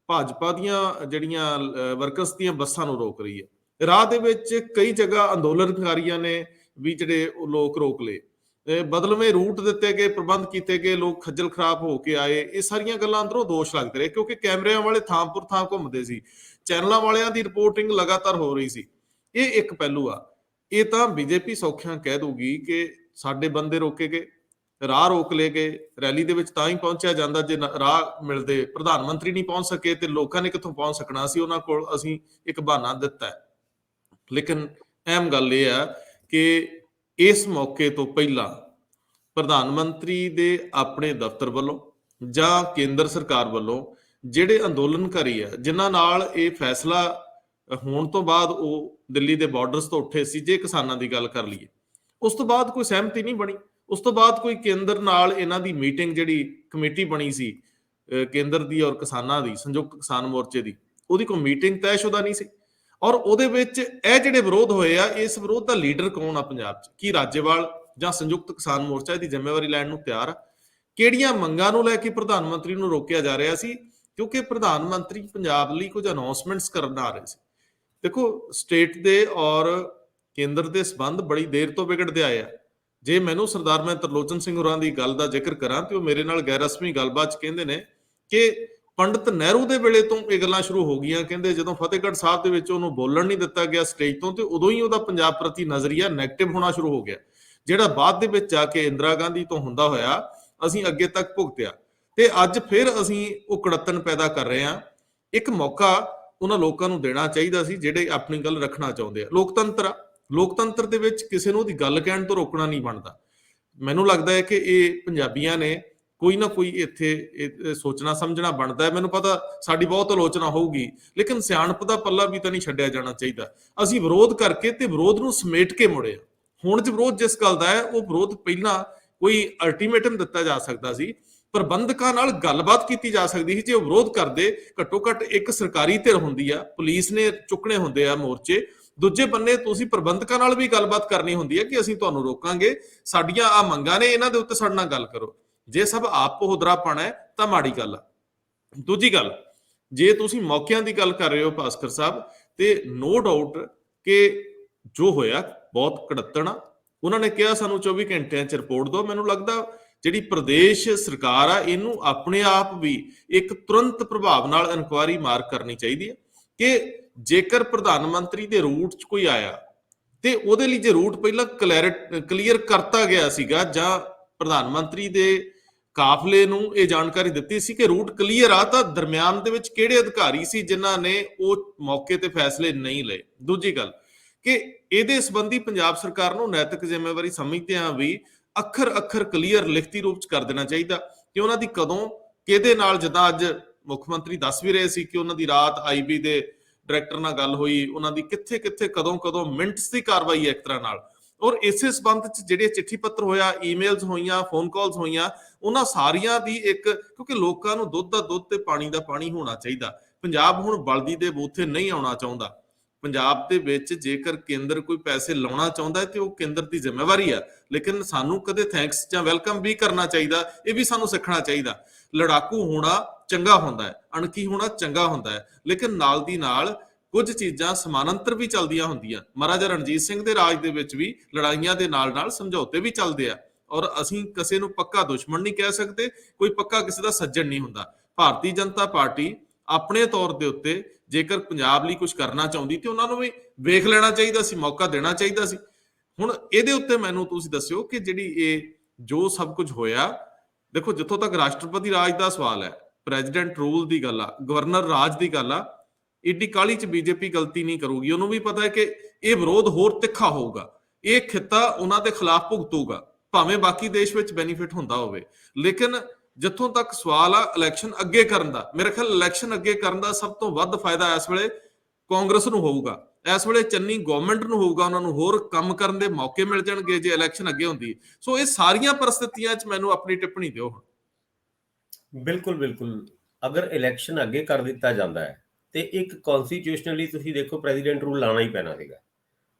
ਭਾਜਪਾ ਦੀਆਂ ਜਿਹੜੀਆਂ ਵਰਕਰਸ ਦੀਆਂ ਬੱਸਾਂ ਨੂੰ ਰੋਕ ਰਹੀ ਹੈ। ਰਾਹ ਦੇ ਵਿੱਚ ਕਈ ਜਗ੍ਹਾ ਅੰਦੋਲਨਕਾਰੀਆਂ ਨੇ ਵੀ ਜਿਹੜੇ ਉਹ ਲੋਕ ਰੋਕ ਲਏ, ਬਦਲਵੇਂ ਰੂਟ ਦਿੱਤੇ ਗਏ, ਪ੍ਰਬੰਧ ਕੀਤੇ ਗਏ, ਲੋਕ ਖੱਜਲ ਖਰਾਬ ਹੋ ਕੇ ਆਏ। ਇਹ ਸਾਰੀਆਂ ਗੱਲਾਂ ਅੰਦਰੋਂ ਦੋਸ਼ ਲੱਗਦੇ ਰਹੇ ਕਿਉਂਕਿ ਕੈਮਰਿਆਂ ਵਾਲੇ ਥਾਂਪੁਰ ਥਾਂ ਘੁੰਮਦੇ ਸੀ, ਚੈਨਲਾਂ ਵਾਲਿਆਂ ਦੀ ਰਿਪੋਰਟਿੰਗ ਲਗਾਤਾਰ ਹੋ ਰਹੀ ਸੀ। ਇਹ ਇੱਕ ਪਹਿਲੂ ਆ। ਇਹ ਤਾਂ ਬੀਜੇਪੀ ਸੌਖਿਆਂ ਕਹਿ ਦੂਗੀ ਕਿ ਸਾਡੇ ਬੰਦੇ ਰੋਕੇ ਗਏ, ਰਾਹ ਰੋਕ ਲਏ ਗਏ, ਰੈਲੀ ਦੇ ਵਿੱਚ ਤਾਂ ਹੀ ਪਹੁੰਚਿਆ ਜਾਂਦਾ ਜੇ ਰਾਹ ਮਿਲਦੇ, ਪ੍ਰਧਾਨ ਮੰਤਰੀ ਨਹੀਂ ਪਹੁੰਚ ਸਕੇ ਤੇ ਲੋਕਾਂ ਨੇ ਕਿੱਥੋਂ ਪਹੁੰਚ ਸਕਣਾ ਸੀ, ਉਹਨਾਂ ਕੋਲ ਅਸੀਂ ਇੱਕ ਬਹਾਨਾ ਦਿੱਤਾ ਹੈ। ਲੇਕਿਨ ਅਹਿਮ ਗੱਲ ਇਹ ਆ ਕਿ ਇਸ ਮੌਕੇ ਤੋਂ ਪਹਿਲਾਂ ਪ੍ਰਧਾਨ ਮੰਤਰੀ ਦੇ ਆਪਣੇ ਦਫ਼ਤਰ ਵੱਲੋਂ ਜਾਂ ਕੇਂਦਰ ਸਰਕਾਰ ਵੱਲੋਂ ਜਿਹੜੇ ਅੰਦੋਲਨਕਾਰੀ ਆ ਜਿਨ੍ਹਾਂ ਨਾਲ ਇਹ ਫੈਸਲਾ ਹੋਣ ਤੋਂ ਬਾਅਦ ਉਹ ਦਿੱਲੀ ਦੇ ਬਾਰਡਰਸ ਤੋਂ ਉੱਠੇ ਸੀ, ਜੇ ਕਿਸਾਨਾਂ ਦੀ ਗੱਲ ਕਰ ਲਈਏ, ਉਸ ਤੋਂ ਬਾਅਦ ਕੋਈ ਸਹਿਮਤੀ ਨਹੀਂ ਬਣੀ। ਉਸ ਤੋਂ ਬਾਅਦ ਕੋਈ ਕੇਂਦਰ ਨਾਲ ਇਹਨਾਂ ਦੀ ਮੀਟਿੰਗ, ਜਿਹੜੀ ਕਮੇਟੀ ਬਣੀ ਸੀ ਕੇਂਦਰ ਦੀ ਔਰ ਕਿਸਾਨਾਂ ਦੀ, ਸੰਯੁਕਤ ਕਿਸਾਨ ਮੋਰਚੇ ਦੀ, ਉਹਦੀ ਕੋਈ ਮੀਟਿੰਗ ਤੈਅਸ਼ੁਦਾ ਨਹੀਂ ਸੀ। ਔਰ ਉਹਦੇ ਵਿੱਚ ਇਹ ਜਿਹੜੇ ਵਿਰੋਧ ਹੋਏ ਆ, ਇਸ ਵਿਰੋਧ ਦਾ ਲੀਡਰ ਕੌਣ ਆ ਪੰਜਾਬ 'ਚ? ਕੀ ਰਾਜੇਵਾਲ ਜਾਂ ਸੰਯੁਕਤ ਕਿਸਾਨ ਮੋਰਚਾ ਇਹਦੀ ਜ਼ਿੰਮੇਵਾਰੀ ਲੈਣ ਨੂੰ ਤਿਆਰ ਆ? ਕਿਹੜੀਆਂ ਮੰਗਾਂ ਨੂੰ ਲੈ ਕੇ ਪ੍ਰਧਾਨ ਮੰਤਰੀ ਨੂੰ ਰੋਕਿਆ ਜਾ ਰਿਹਾ ਸੀ? ਕਿਉਂਕਿ ਪ੍ਰਧਾਨ ਮੰਤਰੀ ਪੰਜਾਬ ਲਈ ਕੁਝ ਅਨਾਉਂਸਮੈਂਟਸ ਕਰਨ ਆ ਰਹੇ ਸੀ। ਦੇਖੋ, ਸਟੇਟ ਦੇ ਔਰ ਕੇਂਦਰ ਦੇ ਸੰਬੰਧ ਬੜੀ ਦੇਰ ਤੋਂ ਵਿਗੜਦੇ ਆਏ ਆ। ਜੇ ਮੈਨੂੰ ਸਰਦਾਰ ਮੈਂ ਤਰਲੋਚਨ ਸਿੰਘ ਹੋਰਾਂ ਦੀ ਗੱਲ ਦਾ ਜ਼ਿਕਰ ਕਰਾਂ ਤੇ ਉਹ ਮੇਰੇ ਨਾਲ ਗੈਰ ਰਸਮੀ ਗੱਲਬਾਤ 'ਚ ਕਹਿੰਦੇ ਨੇ ਕਿ ਪੰਡਤ ਨਹਿਰੂ ਦੇ ਵੇਲੇ ਤੋਂ ਇਹ ਗੱਲਾਂ ਸ਼ੁਰੂ ਹੋ ਗਈਆਂ। ਕਹਿੰਦੇ ਜਦੋਂ ਫਤਿਹਗੜ੍ਹ ਸਾਹਿਬ ਦੇ ਵਿੱਚ ਉਹਨੂੰ ਬੋਲਣ ਨਹੀਂ ਦਿੱਤਾ ਗਿਆ ਸਟੇਜ ਤੋਂ, ਤੇ ਉਦੋਂ ਹੀ ਉਹਦਾ ਪੰਜਾਬ ਪ੍ਰਤੀ ਨਜ਼ਰੀਆ ਨੈਗੇਟਿਵ ਹੋਣਾ ਸ਼ੁਰੂ ਹੋ ਗਿਆ, ਜਿਹੜਾ ਬਾਅਦ ਦੇ ਵਿੱਚ ਜਾ ਕੇ ਇੰਦਰਾ ਗਾਂਧੀ ਤੋਂ ਹੁੰਦਾ ਹੋਇਆ ਅਸੀਂ ਅੱਗੇ ਤੱਕ ਭੁਗਤਿਆ। ਤੇ ਅੱਜ ਫਿਰ ਅਸੀਂ ਉਹ ਕੜੱਤਣ ਪੈਦਾ ਕਰ ਰਹੇ ਹਾਂ। ਇੱਕ ਮੌਕਾ ਉਹਨਾਂ ਲੋਕਾਂ ਨੂੰ ਦੇਣਾ ਚਾਹੀਦਾ ਸੀ ਜਿਹੜੇ ਆਪਣੀ ਗੱਲ ਰੱਖਣਾ ਚਾਹੁੰਦੇ ਆ। ਲੋਕਤੰਤਰ ਆ, ਲੋਕਤੰਤਰ ਦੇ ਵਿੱਚ ਕਿਸੇ ਨੂੰ ਉਹਦੀ ਗੱਲ ਕਹਿਣ ਤੋਂ ਰੋਕਣਾ ਨਹੀਂ ਬਣਦਾ। ਮੈਨੂੰ ਲੱਗਦਾ ਹੈ ਕਿ ਇਹ ਪੰਜਾਬੀਆਂ ਨੇ ਕੋਈ ਨਾ ਕੋਈ ਇੱਥੇ ਸੋਚਣਾ ਸਮਝਣਾ ਬਣਦਾ ਹੈ। ਮੈਨੂੰ ਪਤਾ ਸਾਡੀ ਬਹੁਤ ਆਲੋਚਨਾ ਹੋਊਗੀ, ਲੇਕਿਨ ਸਿਆਣਪ ਦਾ ਪੱਲਾ ਵੀ ਤਾਂ ਨਹੀਂ ਛੱਡਿਆ ਜਾਣਾ ਚਾਹੀਦਾ। ਅਸੀਂ ਵਿਰੋਧ ਕਰਕੇ ਤੇ ਵਿਰੋਧ ਨੂੰ ਸਮੇਟ ਕੇ ਮੁੜੇ। ਹੁਣ ਜੇ ਵਿਰੋਧ ਜਿਸ ਗੱਲ ਦਾ ਹੈ, ਉਹ ਵਿਰੋਧ ਪਹਿਲਾਂ ਕੋਈ ਅਲਟੀਮੇਟਮ ਦਿੱਤਾ ਜਾ ਸਕਦਾ ਸੀ, ਪ੍ਰਬੰਧਕਾਂ ਨਾਲ ਗੱਲਬਾਤ ਕੀਤੀ ਜਾ ਸਕਦੀ ਸੀ। ਜੇ ਉਹ ਵਿਰੋਧ ਕਰਦੇ, ਘੱਟੋ ਘੱਟ ਇੱਕ ਸਰਕਾਰੀ ਧਿਰ ਹੁੰਦੀ ਆ, ਪੁਲਿਸ ਨੇ ਚੁੱਕਣੇ ਹੁੰਦੇ ਆ ਮੋਰਚੇ, ਦੂਜੇ ਬੰਨੇ ਤੁਸੀਂ ਪ੍ਰਬੰਧਕਾਂ ਨਾਲ ਵੀ ਗੱਲਬਾਤ ਕਰਨੀ ਹੁੰਦੀ ਹੈ ਕਿ ਅਸੀਂ ਤੁਹਾਨੂੰ ਰੋਕਾਂਗੇ, ਸਾਡੀਆਂ ਆ ਮੰਗਾਂ ਨੇ, ਇਹਨਾਂ ਦੇ ਉੱਤੇ ਸਾਡੇ ਨਾਲ ਗੱਲ ਕਰੋ। ਜੇ ਸਭ ਆਪ ਹੁਦਰਾਪਣ ਹੈ ਤਾਂ ਮਾੜੀ ਗੱਲ ਆ। ਦੂਜੀ ਗੱਲ, ਜੇ ਤੁਸੀਂ ਮੌਕਿਆਂ ਦੀ ਗੱਲ ਕਰ ਰਹੇ ਹੋ ਭਾਸਕਰ ਸਾਹਿਬ, ਤੇ ਨੋ ਡਾਊਟ ਕਿ ਜੋ ਹੋਇਆ ਬਹੁਤ ਕੜੱਤਣ ਆ। ਉਹਨਾਂ ਨੇ ਕਿਹਾ ਸਾਨੂੰ 24 ਘੰਟਿਆਂ 'ਚ ਰਿਪੋਰਟ ਦਿਓ। ਮੈਨੂੰ ਲੱਗਦਾ ਜਿਹੜੀ ਪ੍ਰਦੇਸ਼ ਸਰਕਾਰ ਆ, ਇਹਨੂੰ ਆਪਣੇ ਆਪ ਵੀ ਇੱਕ ਤੁਰੰਤ ਪ੍ਰਭਾਵ ਨਾਲ ਇਨਕੁਆਇਰੀ ਮਾਰਕ ਕਰਨੀ ਚਾਹੀਦੀ ਹੈ ਕਿ ਜੇਕਰ ਪ੍ਰਧਾਨ ਮੰਤਰੀ ਦੇ ਰੂਟ 'ਚ ਕੋਈ ਆਇਆ ਤੇ ਉਹਦੇ ਲਈ ਜੇ ਰੂਟ ਪਹਿਲਾਂ ਕਲੀਅਰ ਕਰਤਾ ਗਿਆ ਸੀਗਾ ਜਾਂ ਪ੍ਰਧਾਨ ਮੰਤਰੀ ਦੇ ਕਾਫਲੇ ਨੂੰ ਇਹ ਜਾਣਕਾਰੀ ਦਿੱਤੀ ਸੀ ਕਿ ਰੂਟ ਕਲੀਅਰ ਆ, ਤਾਂ ਦਰਮਿਆਨ ਦੇ ਵਿੱਚ ਕਿਹੜੇ ਅਧਿਕਾਰੀ ਸੀ ਜਿਨ੍ਹਾਂ ਨੇ ਉਹ ਮੌਕੇ ਤੇ ਫੈਸਲੇ ਨਹੀਂ ਲਏ। ਦੂਜੀ ਗੱਲ ਕਿ ਇਹਦੇ ਸੰਬੰਧੀ ਪੰਜਾਬ ਸਰਕਾਰ ਨੂੰ ਨੈਤਿਕ ਜ਼ਿੰਮੇਵਾਰੀ ਸਮਝਦੇ ਆ ਵੀ ਅੱਖਰ ਕਲੀਅਰ ਲਿਖਤੀ ਰੂਪ 'ਚ ਕਰ ਦੇਣਾ ਚਾਹੀਦਾ ਕਿ ਉਹਨਾਂ ਦੀ ਕਦੋਂ ਕਿਹਦੇ ਨਾਲ, ਜਿੱਦਾਂ ਅੱਜ ਮੁੱਖ ਮੰਤਰੀ ਦੱਸ ਵੀ ਰਹੇ ਸੀ ਕਿ ਉਹਨਾਂ ਦੀ ਰਾਤ ਆਈਬੀ ਦੇ ਡਾਇਰੈਕਟਰ ਨਾਲ ਗੱਲ ਹੋਈ, ਉਹਨਾਂ ਦੀ ਕਿੱਥੇ ਕਦੋਂ ਮਿੰਟਸ ਦੀ ਕਾਰਵਾਈ ਹੈ ਇੱਕ ਤਰ੍ਹਾਂ ਨਾਲ, ਔਰ ਇਸੇ ਸੰਬੰਧ ਚ ਜਿਹੜੇ ਚਿੱਠੀ ਪੱਤਰ ਹੋਇਆ, ਈਮੇਲਸ ਹੋਈਆਂ, ਫੋਨ ਕਾਲਸ ਹੋਈਆਂ, ਉਹਨਾਂ ਸਾਰੀਆਂ ਦੀ ਇੱਕ, ਕਿਉਂਕਿ ਲੋਕਾਂ ਨੂੰ ਦੁੱਧ ਦਾ ਦੁੱਧ ਤੇ ਪਾਣੀ ਦਾ ਪਾਣੀ ਹੋਣਾ ਚਾਹੀਦਾ। ਪੰਜਾਬ ਹੁਣ ਬਲਦੀ ਦੇ ਬੂਥੇ ਨਹੀਂ ਆਉਣਾ ਚਾਹੁੰਦਾ। ਪੰਜਾਬ ਦੇ ਵਿੱਚ ਜੇਕਰ ਕੇਂਦਰ ਕੋਈ ਪੈਸੇ ਲਾਉਣਾ ਚਾਹੁੰਦਾ ਹੈ ਤੇ ਉਹ ਕੇਂਦਰ ਦੀ ਜ਼ਿੰਮੇਵਾਰੀ ਆ, ਲੇਕਿਨ ਸਾਨੂੰ ਕਦੇ ਥੈਂਕਸ ਜਾਂ ਵੈਲਕਮ ਵੀ ਕਰਨਾ ਚਾਹੀਦਾ, ਇਹ ਵੀ ਸਾਨੂੰ ਸਿੱਖਣਾ ਚਾਹੀਦਾ। ਲੜਾਕੂ ਹੋਣਾ ਚੰਗਾ ਹੁੰਦਾ ਹੈ, ਅਣਖੀ ਹੋਣਾ ਚੰਗਾ ਹੁੰਦਾ ਹੈ, ਲੇਕਿਨ ਨਾਲ ਦੀ ਨਾਲ ਕੁਝ ਚੀਜ਼ਾਂ ਸਮਾਨਾਂਤਰ ਵੀ ਚੱਲਦੀਆਂ ਹੁੰਦੀਆਂ। ਮਹਾਰਾਜਾ ਰਣਜੀਤ ਸਿੰਘ ਦੇ ਰਾਜ ਦੇ ਵਿੱਚ ਵੀ ਲੜਾਈਆਂ ਦੇ ਨਾਲ ਨਾਲ ਸਮਝੌਤੇ ਵੀ ਚੱਲਦੇ ਆ, ਔਰ ਅਸੀਂ ਕਿਸੇ ਨੂੰ ਪੱਕਾ ਦੁਸ਼ਮਣ ਨਹੀਂ ਕਹਿ ਸਕਦੇ, ਕੋਈ ਪੱਕਾ ਕਿਸੇ ਦਾ ਸੱਜਣ ਨਹੀਂ ਹੁੰਦਾ। ਭਾਰਤੀ ਜਨਤਾ ਪਾਰਟੀ ਆਪਣੇ ਤੌਰ ਦੇ ਉੱਤੇ ਜੇਕਰ ਪੰਜਾਬ ਲਈ ਕੁਝ ਕਰਨਾ ਚਾਹੁੰਦੀ ਤੇ ਉਹਨਾਂ ਨੂੰ ਵੀ ਵੇਖ ਲੈਣਾ ਚਾਹੀਦਾ ਸੀ, ਮੌਕਾ ਦੇਣਾ ਚਾਹੀਦਾ ਸੀ। ਹੁਣ ਇਹਦੇ ਉੱਤੇ ਮੈਨੂੰ ਤੁਸੀਂ ਦੱਸਿਓ ਕਿ ਜਿਹੜੀ ਇਹ ਜੋ ਸਭ ਕੁਝ ਹੋਇਆ, ਦੇਖੋ ਜਿੱਥੋਂ ਤੱਕ ਰਾਸ਼ਟਰਪਤੀ ਰਾਜ ਦਾ ਸਵਾਲ ਹੈ, ਪ੍ਰੈਜ਼ੀਡੈਂਟ ਰੂਲ ਦੀ ਗੱਲ ਆ, ਗਵਰਨਰ ਰਾਜ ਦੀ ਗੱਲ ਆ, ਏਡੀ ਕਾਹਲੀ ਚ ਬੀਜੇਪੀ ਗਲਤੀ ਨਹੀਂ ਕਰੂਗੀ। ਉਹਨੂੰ ਵੀ ਪਤਾ ਹੈ ਕਿ ਇਹ ਵਿਰੋਧ ਹੋਰ ਤਿੱਖਾ ਹੋਊਗਾ, ਇਹ ਖਿੱਤਾ ਉਹਨਾਂ ਦੇ ਖਿਲਾਫ ਭੁਗਤੂਗਾ, ਭਾਵੇਂ ਬਾਕੀ ਦੇਸ਼ ਵਿੱਚ ਬੈਨੀਫਿਟ ਹੁੰਦਾ ਹੋਵੇ। ਲੇਕਿਨ ਜਿੱਥੋਂ ਤੱਕ ਸਵਾਲ ਆ ਇਲੈਕਸ਼ਨ ਅੱਗੇ ਕਰਨ ਦਾ, ਮੇਰੇ ਖਿਆਲ ਇਲੈਕਸ਼ਨ ਅੱਗੇ ਕਰਨ ਦਾ ਸਭ ਤੋਂ ਵੱਧ ਫਾਇਦਾ ਇਸ ਵੇਲੇ ਕਾਂਗਰਸ ਨੂੰ ਹੋਊਗਾ, ਇਸ ਵੇਲੇ ਚੰਨੀ ਗਵਰਨਮੈਂਟ ਨੂੰ ਹੋਊਗਾ। ਉਹਨਾਂ ਨੂੰ ਹੋਰ ਕੰਮ ਕਰਨ ਦੇ ਮੌਕੇ ਮਿਲ ਜਾਣਗੇ ਜੇ ਇਲੈਕਸ਼ਨ ਅੱਗੇ ਹੁੰਦੀ। ਸੋ ਇਹ ਸਾਰੀਆਂ ਪਰਿਸਥਿਤੀਆਂ 'ਚ ਮੈਨੂੰ ਆਪਣੀ ਟਿੱਪਣੀ ਦਿਓ। ਬਿਲਕੁਲ ਬਿਲਕੁਲ, ਅਗਰ ਇਲੈਕਸ਼ਨ ਅੱਗੇ ਕਰ ਦਿੱਤਾ ਜਾਂਦਾ ਹੈ ਤੇ ਇੱਕ ਕਨਸਟੀਟਿਊਸ਼ਨਲੀ ਤੁਸੀਂ ਦੇਖੋ ਪ੍ਰੈਜ਼ੀਡੈਂਟ ਰੂਲ ਲਾਣਾ ਹੀ ਪੈਣਾ ਸੀਗਾ,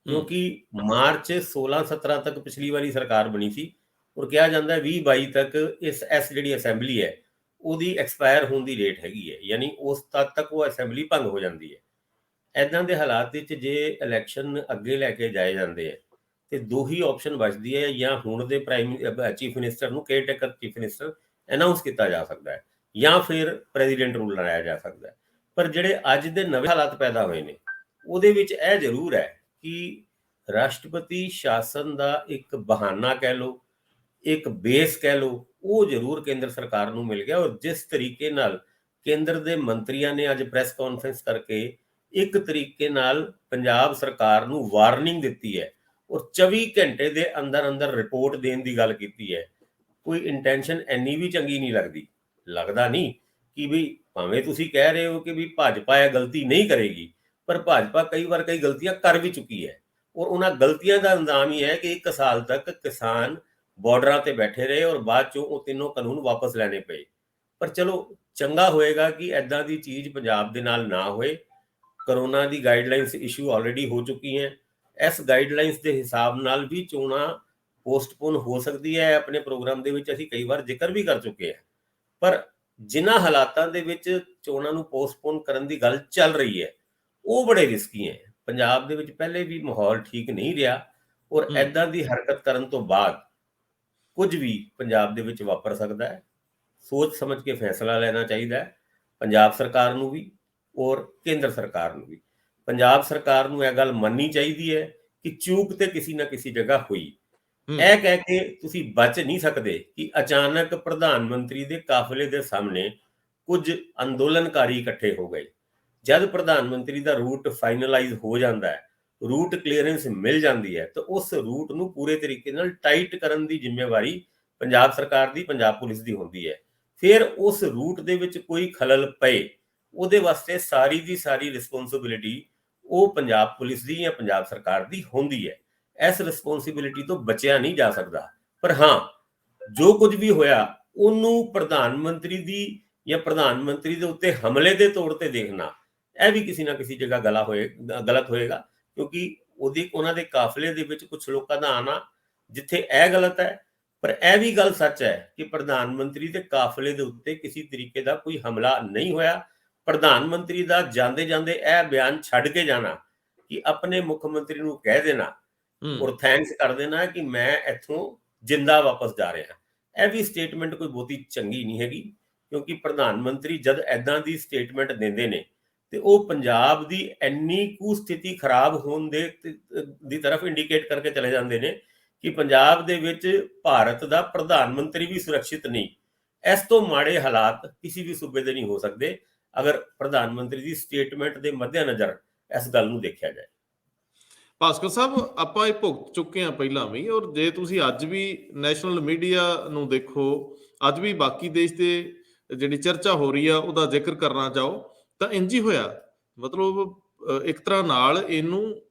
ਕਿਉਂਕਿ ਮਾਰਚ 16-17 ਤੱਕ ਪਿਛਲੀ ਵਾਰੀ ਸਰਕਾਰ ਬਣੀ ਸੀ, ਔਰ ਕਿਹਾ ਜਾਂਦਾ 20-22 ਤੱਕ ਇਸ ਜਿਹੜੀ ਅਸੈਂਬਲੀ ਹੈ ਉਹਦੀ ਐਕਸਪਾਇਰ ਹੋਣ ਦੀ ਡੇਟ ਹੈਗੀ ਹੈ, ਯਾਨੀ ਉਸ ਤੱਕ ਉਹ ਅਸੈਂਬਲੀ ਭੰਗ ਹੋ ਜਾਂਦੀ ਹੈ। ਇੱਦਾਂ ਦੇ ਹਾਲਾਤ ਵਿੱਚ ਜੇ ਇਲੈਕਸ਼ਨ ਅੱਗੇ ਲੈ ਕੇ ਜਾਏ ਜਾਂਦੇ ਹੈ ਤੇ ਦੋ ਹੀ ਆਪਸ਼ਨ ਬਚਦੀ ਹੈ, ਜਾਂ ਹੁਣ ਦੇ ਚੀਫ ਮਿਨਿਸਟਰ ਨੂੰ ਕੇਅਰਟੇਕਰ ਚੀਫ ਮਿਨਿਸਟਰ ਅਨਾਉਂਸ ਕੀਤਾ ਜਾ ਸਕਦਾ ਹੈ, ਜਾਂ ਫਿਰ ਪ੍ਰੈਜ਼ੀਡੈਂਟ ਰੂਲ ਲਾਇਆ ਜਾ ਸਕਦਾ ਹੈ। ਪਰ ਜਿਹੜੇ ਅੱਜ ਦੇ ਨਵੇਂ ਹਾਲਾਤ ਪੈਦਾ ਹੋਏ ਨੇ ਉਹਦੇ ਵਿੱਚ ਇਹ ਜ਼ਰੂਰ ਹੈ ਕਿ ਰਾਸ਼ਟਰਪਤੀ ਸ਼ਾਸਨ ਦਾ ਇੱਕ ਬਹਾਨਾ ਕਹਿ ਲਓ, ਇੱਕ ਬੇਸ ਕਹਿ ਲਓ, ਉਹ ਜ਼ਰੂਰ ਕੇਂਦਰ ਸਰਕਾਰ ਨੂੰ ਮਿਲ ਗਿਆ। ਔਰ ਜਿਸ ਤਰੀਕੇ ਨਾਲ ਕੇਂਦਰ ਦੇ ਮੰਤਰੀਆਂ ਨੇ ਅੱਜ ਪ੍ਰੈਸ ਕਾਨਫਰੰਸ ਕਰਕੇ ਇੱਕ ਤਰੀਕੇ ਨਾਲ ਪੰਜਾਬ ਸਰਕਾਰ ਨੂੰ ਵਾਰਨਿੰਗ ਦਿੱਤੀ ਹੈ ਔਰ 24 ਘੰਟੇ ਦੇ ਅੰਦਰ ਅੰਦਰ ਰਿਪੋਰਟ ਦੇਣ ਦੀ ਗੱਲ ਕੀਤੀ ਹੈ, ਕੋਈ ਇੰਟੈਂਸ਼ਨ ਇੰਨੀ ਵੀ ਚੰਗੀ ਨਹੀਂ ਲੱਗਦਾ ਨਹੀਂ ਕਿ ਵੀ ਭਾਵੇਂ ਤੁਸੀਂ ਕਹਿ ਰਹੇ ਹੋ ਕਿ ਵੀ ਭਾਜਪਾ ਇਹ ਗਲਤੀ ਨਹੀਂ ਕਰੇਗੀ, ਪਰ ਭਾਜਪਾ ਕਈ ਵਾਰ ਕਈ ਗਲਤੀਆਂ ਕਰ ਵੀ ਚੁੱਕੀ ਹੈ, ਔਰ ਉਹਨਾਂ ਗਲਤੀਆਂ ਦਾ ਇਲਜ਼ਾਮ ਹੀ ਹੈ ਕਿ 1 ਸਾਲ ਤੱਕ ਕਿਸਾਨ ਬਾਰਡਰਾਂ ਤੇ ਬੈਠੇ ਰਹੇ ਔਰ ਬਾਅਦ ਚੋਂ ਉਹ ਤਿੰਨੋਂ ਕਾਨੂੰਨ ਵਾਪਸ ਲੈਣੇ ਪਏ। ਪਰ ਚਲੋ ਚੰਗਾ ਹੋਏਗਾ ਕਿ ਐਦਾਂ ਦੀ ਚੀਜ਼ ਪੰਜਾਬ ਦੇ ਨਾਲ ਨਾ ਹੋਏ। ਕਰੋਨਾ ਦੀ ਗਾਈਡਲਾਈਨਸ ਇਸ਼ੂ ਆਲਰੇਡੀ ਹੋ ਚੁੱਕੀ ਹੈ, ਇਸ ਗਾਈਡਲਾਈਨਸ ਦੇ ਹਿਸਾਬ ਨਾਲ ਵੀ ਚੋਣਾਂ ਪੋਸਟਪੋਨ ਹੋ ਸਕਦੀ ਹੈ। ਆਪਣੇ ਪ੍ਰੋਗਰਾਮ ਦੇ ਵਿੱਚ ਅਸੀਂ ਕਈ ਵਾਰ ਜ਼ਿਕਰ ਵੀ ਕਰ ਚੁੱਕੇ ਹਾਂ, ਪਰ ਜਿਨ੍ਹਾਂ ਹਾਲਾਤਾਂ ਦੇ ਵਿੱਚ ਚੋਣਾਂ ਨੂੰ ਪੋਸਟਪੋਨ ਕਰਨ ਦੀ ਗੱਲ ਚੱਲ ਰਹੀ ਹੈ ਉਹ ਬੜੇ ਰਿਸਕੀ ਹੈ। ਪੰਜਾਬ ਦੇ ਵਿੱਚ ਪਹਿਲੇ ਵੀ ਮਾਹੌਲ ਠੀਕ ਨਹੀਂ ਰਿਹਾ, ਔਰ ਐਦਾਂ ਦੀ ਹਰਕਤ ਕਰਨ ਤੋਂ ਬਾਅਦ ਕੁਝ ਵੀ ਪੰਜਾਬ ਦੇ ਵਿੱਚ ਵਾਪਰ ਸਕਦਾ ਹੈ। ਸੋਚ ਸਮਝ ਕੇ ਫੈਸਲਾ ਲੈਣਾ ਚਾਹੀਦਾ ਹੈ ਪੰਜਾਬ ਸਰਕਾਰ ਨੂੰ ਵੀ ਔਰ ਕੇਂਦਰ ਸਰਕਾਰ ਨੂੰ ਵੀ। ਪੰਜਾਬ ਸਰਕਾਰ ਨੂੰ ਇਹ ਗੱਲ ਮੰਨਣੀ ਚਾਹੀਦੀ ਹੈ ਕਿ ਚੂਕ ਤੇ ਕਿਸੇ ਨਾ ਕਿਸੇ ਜਗ੍ਹਾ ਹੋਈ। ਇਹ ਕਹਿ ਕੇ ਤੁਸੀਂ ਬਚ ਨਹੀਂ ਸਕਦੇ ਕਿ ਅਚਾਨਕ ਪ੍ਰਧਾਨ ਮੰਤਰੀ ਦੇ ਕਾਫਲੇ ਦੇ ਸਾਹਮਣੇ ਕੁਝ ਅੰਦੋਲਨਕਾਰੀ ਇਕੱਠੇ ਹੋ ਗਏ। ਜਦ ਪ੍ਰਧਾਨ ਮੰਤਰੀ ਦਾ ਰੂਟ ਫਾਈਨਲਾਈਜ਼ ਹੋ ਜਾਂਦਾ ਹੈ, ਰੂਟ ਕਲੀਅਰੈਂਸ ਮਿਲ ਜਾਂਦੀ ਹੈ, ਤਾਂ ਉਸ ਰੂਟ ਨੂੰ ਪੂਰੇ ਤਰੀਕੇ ਨਾਲ ਟਾਈਟ ਕਰਨ ਦੀ ਜ਼ਿੰਮੇਵਾਰੀ ਪੰਜਾਬ ਸਰਕਾਰ ਦੀ, ਪੰਜਾਬ ਪੁਲਿਸ ਦੀ ਹੁੰਦੀ ਹੈ। ਫਿਰ ਉਸ ਰੂਟ ਦੇ ਵਿੱਚ ਕੋਈ ਖਲਲ ਪਏ, ਉਹਦੇ ਵਾਸਤੇ ਸਾਰੀ ਦੀ ਸਾਰੀ ਰਿਸਪੌਂਸਿਬਿਲਿਟੀ ਉਹ ਪੰਜਾਬ ਪੁਲਿਸ ਦੀ ਜਾਂ ਪੰਜਾਬ ਸਰਕਾਰ ਦੀ ਹੁੰਦੀ ਹੈ। ਇਸ ਰਿਸਪੌਂਸਿਬਿਲਿਟੀ ਤੋਂ ਬਚਿਆ ਨਹੀਂ ਜਾ ਸਕਦਾ। ਪਰ ਹਾਂ, ਜੋ ਕੁਝ ਵੀ ਹੋਇਆ ਉਹਨੂੰ ਪ੍ਰਧਾਨ ਮੰਤਰੀ ਦੀ ਜਾਂ ਪ੍ਰਧਾਨ ਮੰਤਰੀ ਦੇ ਉੱਤੇ ਹਮਲੇ ਦੇ ਤੌਰ ਤੇ ਦੇਖਣਾ, ਇਹ ਵੀ ਕਿਸੇ ਨਾ ਕਿਸੇ ਜਗ੍ਹਾ ਗਲਤ ਹੋਏਗਾ, ਕਿਉਂਕਿ ਉਹਨਾਂ ਦੇ ਕਾਫਲੇ ਦੇ ਵਿੱਚ ਕੁਝ ਲੋਕਾਂ ਦਾ ਆਣਾ ਜਿੱਥੇ ਇਹ ਗਲਤ ਹੈ। ਪਰ ਇਹ ਵੀ ਗੱਲ ਸੱਚ ਹੈ ਕਿ ਪ੍ਰਧਾਨ ਮੰਤਰੀ ਦੇ ਕਾਫਲੇ ਦੇ ਉੱਤੇ ਕਿਸੇ ਤਰੀਕੇ ਦਾ ਕੋਈ ਹਮਲਾ ਨਹੀਂ ਹੋਇਆ। ਪ੍ਰਧਾਨ ਮੰਤਰੀ ਦਾ ਜਾਂਦੇ ਜਾਂਦੇ ਇਹ ਬਿਆਨ ਛੱਡ ਕੇ ਜਾਣਾ ਕਿ ਆਪਣੇ ਮੁੱਖ ਮੰਤਰੀ ਨੂੰ ਕਹਿ ਦੇਣਾ ਔਰ ਥੈਂਕਸ ਕਰ ਦੇਣਾ ਕਿ ਮੈਂ ਇੱਥੋਂ ਜਿੰਦਾ ਵਾਪਸ ਜਾ ਰਿਹਾ, ਇਹ ਵੀ ਸਟੇਟਮੈਂਟ ਕੋਈ ਬਹੁਤੀ ਚੰਗੀ ਨਹੀਂ ਹੈਗੀ। ਕਿਉਂਕਿ ਪ੍ਰਧਾਨ ਮੰਤਰੀ ਜਦ ਐਦਾਂ ਦੀ ਸਟੇਟਮੈਂਟ ਦਿੰਦੇ ਨੇ ਤੇ ਉਹ ਪੰਜਾਬ ਦੀ ਇੰਨੀ ਕੁ ਸਥਿਤੀ ਖਰਾਬ ਹੋਣ ਦੀ ਤਰਫ ਇੰਡੀਕੇਟ ਕਰਕੇ ਚਲੇ ਜਾਂਦੇ ਨੇ ਕਿ ਪੰਜਾਬ ਦੇ ਵਿੱਚ ਭਾਰਤ ਦਾ ਪ੍ਰਧਾਨ ਮੰਤਰੀ ਵੀ ਸੁਰੱਖਿਅਤ ਨਹੀਂ। ਇਸ ਤੋਂ ਮਾੜੇ ਹਾਲਾਤ ਕਿਸੇ ਵੀ ਸੂਬੇ ਦੇ ਨਹੀਂ ਹੋ ਸਕਦੇ ਅਗਰ ਪ੍ਰਧਾਨ ਮੰਤਰੀ ਦੀ ਸਟੇਟਮੈਂਟ ਦੇ ਮੱਦੇਨਜ਼ਰ ਇਸ ਗੱਲ ਨੂੰ ਦੇਖਿਆ ਜਾਏ। ਭਾਸਕਰ ਸਾਹਿਬ, ਆਪਾਂ ਇਹ ਭੁਗਤ ਚੁੱਕੇ ਹਾਂ ਪਹਿਲਾਂ ਵੀ, ਔਰ ਜੇ ਤੁਸੀਂ ਅੱਜ ਵੀ ਨੈਸ਼ਨਲ ਮੀਡੀਆ ਨੂੰ ਦੇਖੋ, ਅੱਜ ਵੀ ਬਾਕੀ ਦੇਸ਼ ਦੇ ਜਿਹੜੀ ਚਰਚਾ ਹੋ ਰਹੀ ਆ ਉਹਦਾ ਜ਼ਿਕਰ ਕਰਨਾ ਚਾਹੋ ਤਾਂ ਇੰਝ ਹੀ ਹੋਇਆ। ਮਤਲਬ ਇੱਕ ਤਰ੍ਹਾਂ ਨਾਲ ਇਹਨੂੰ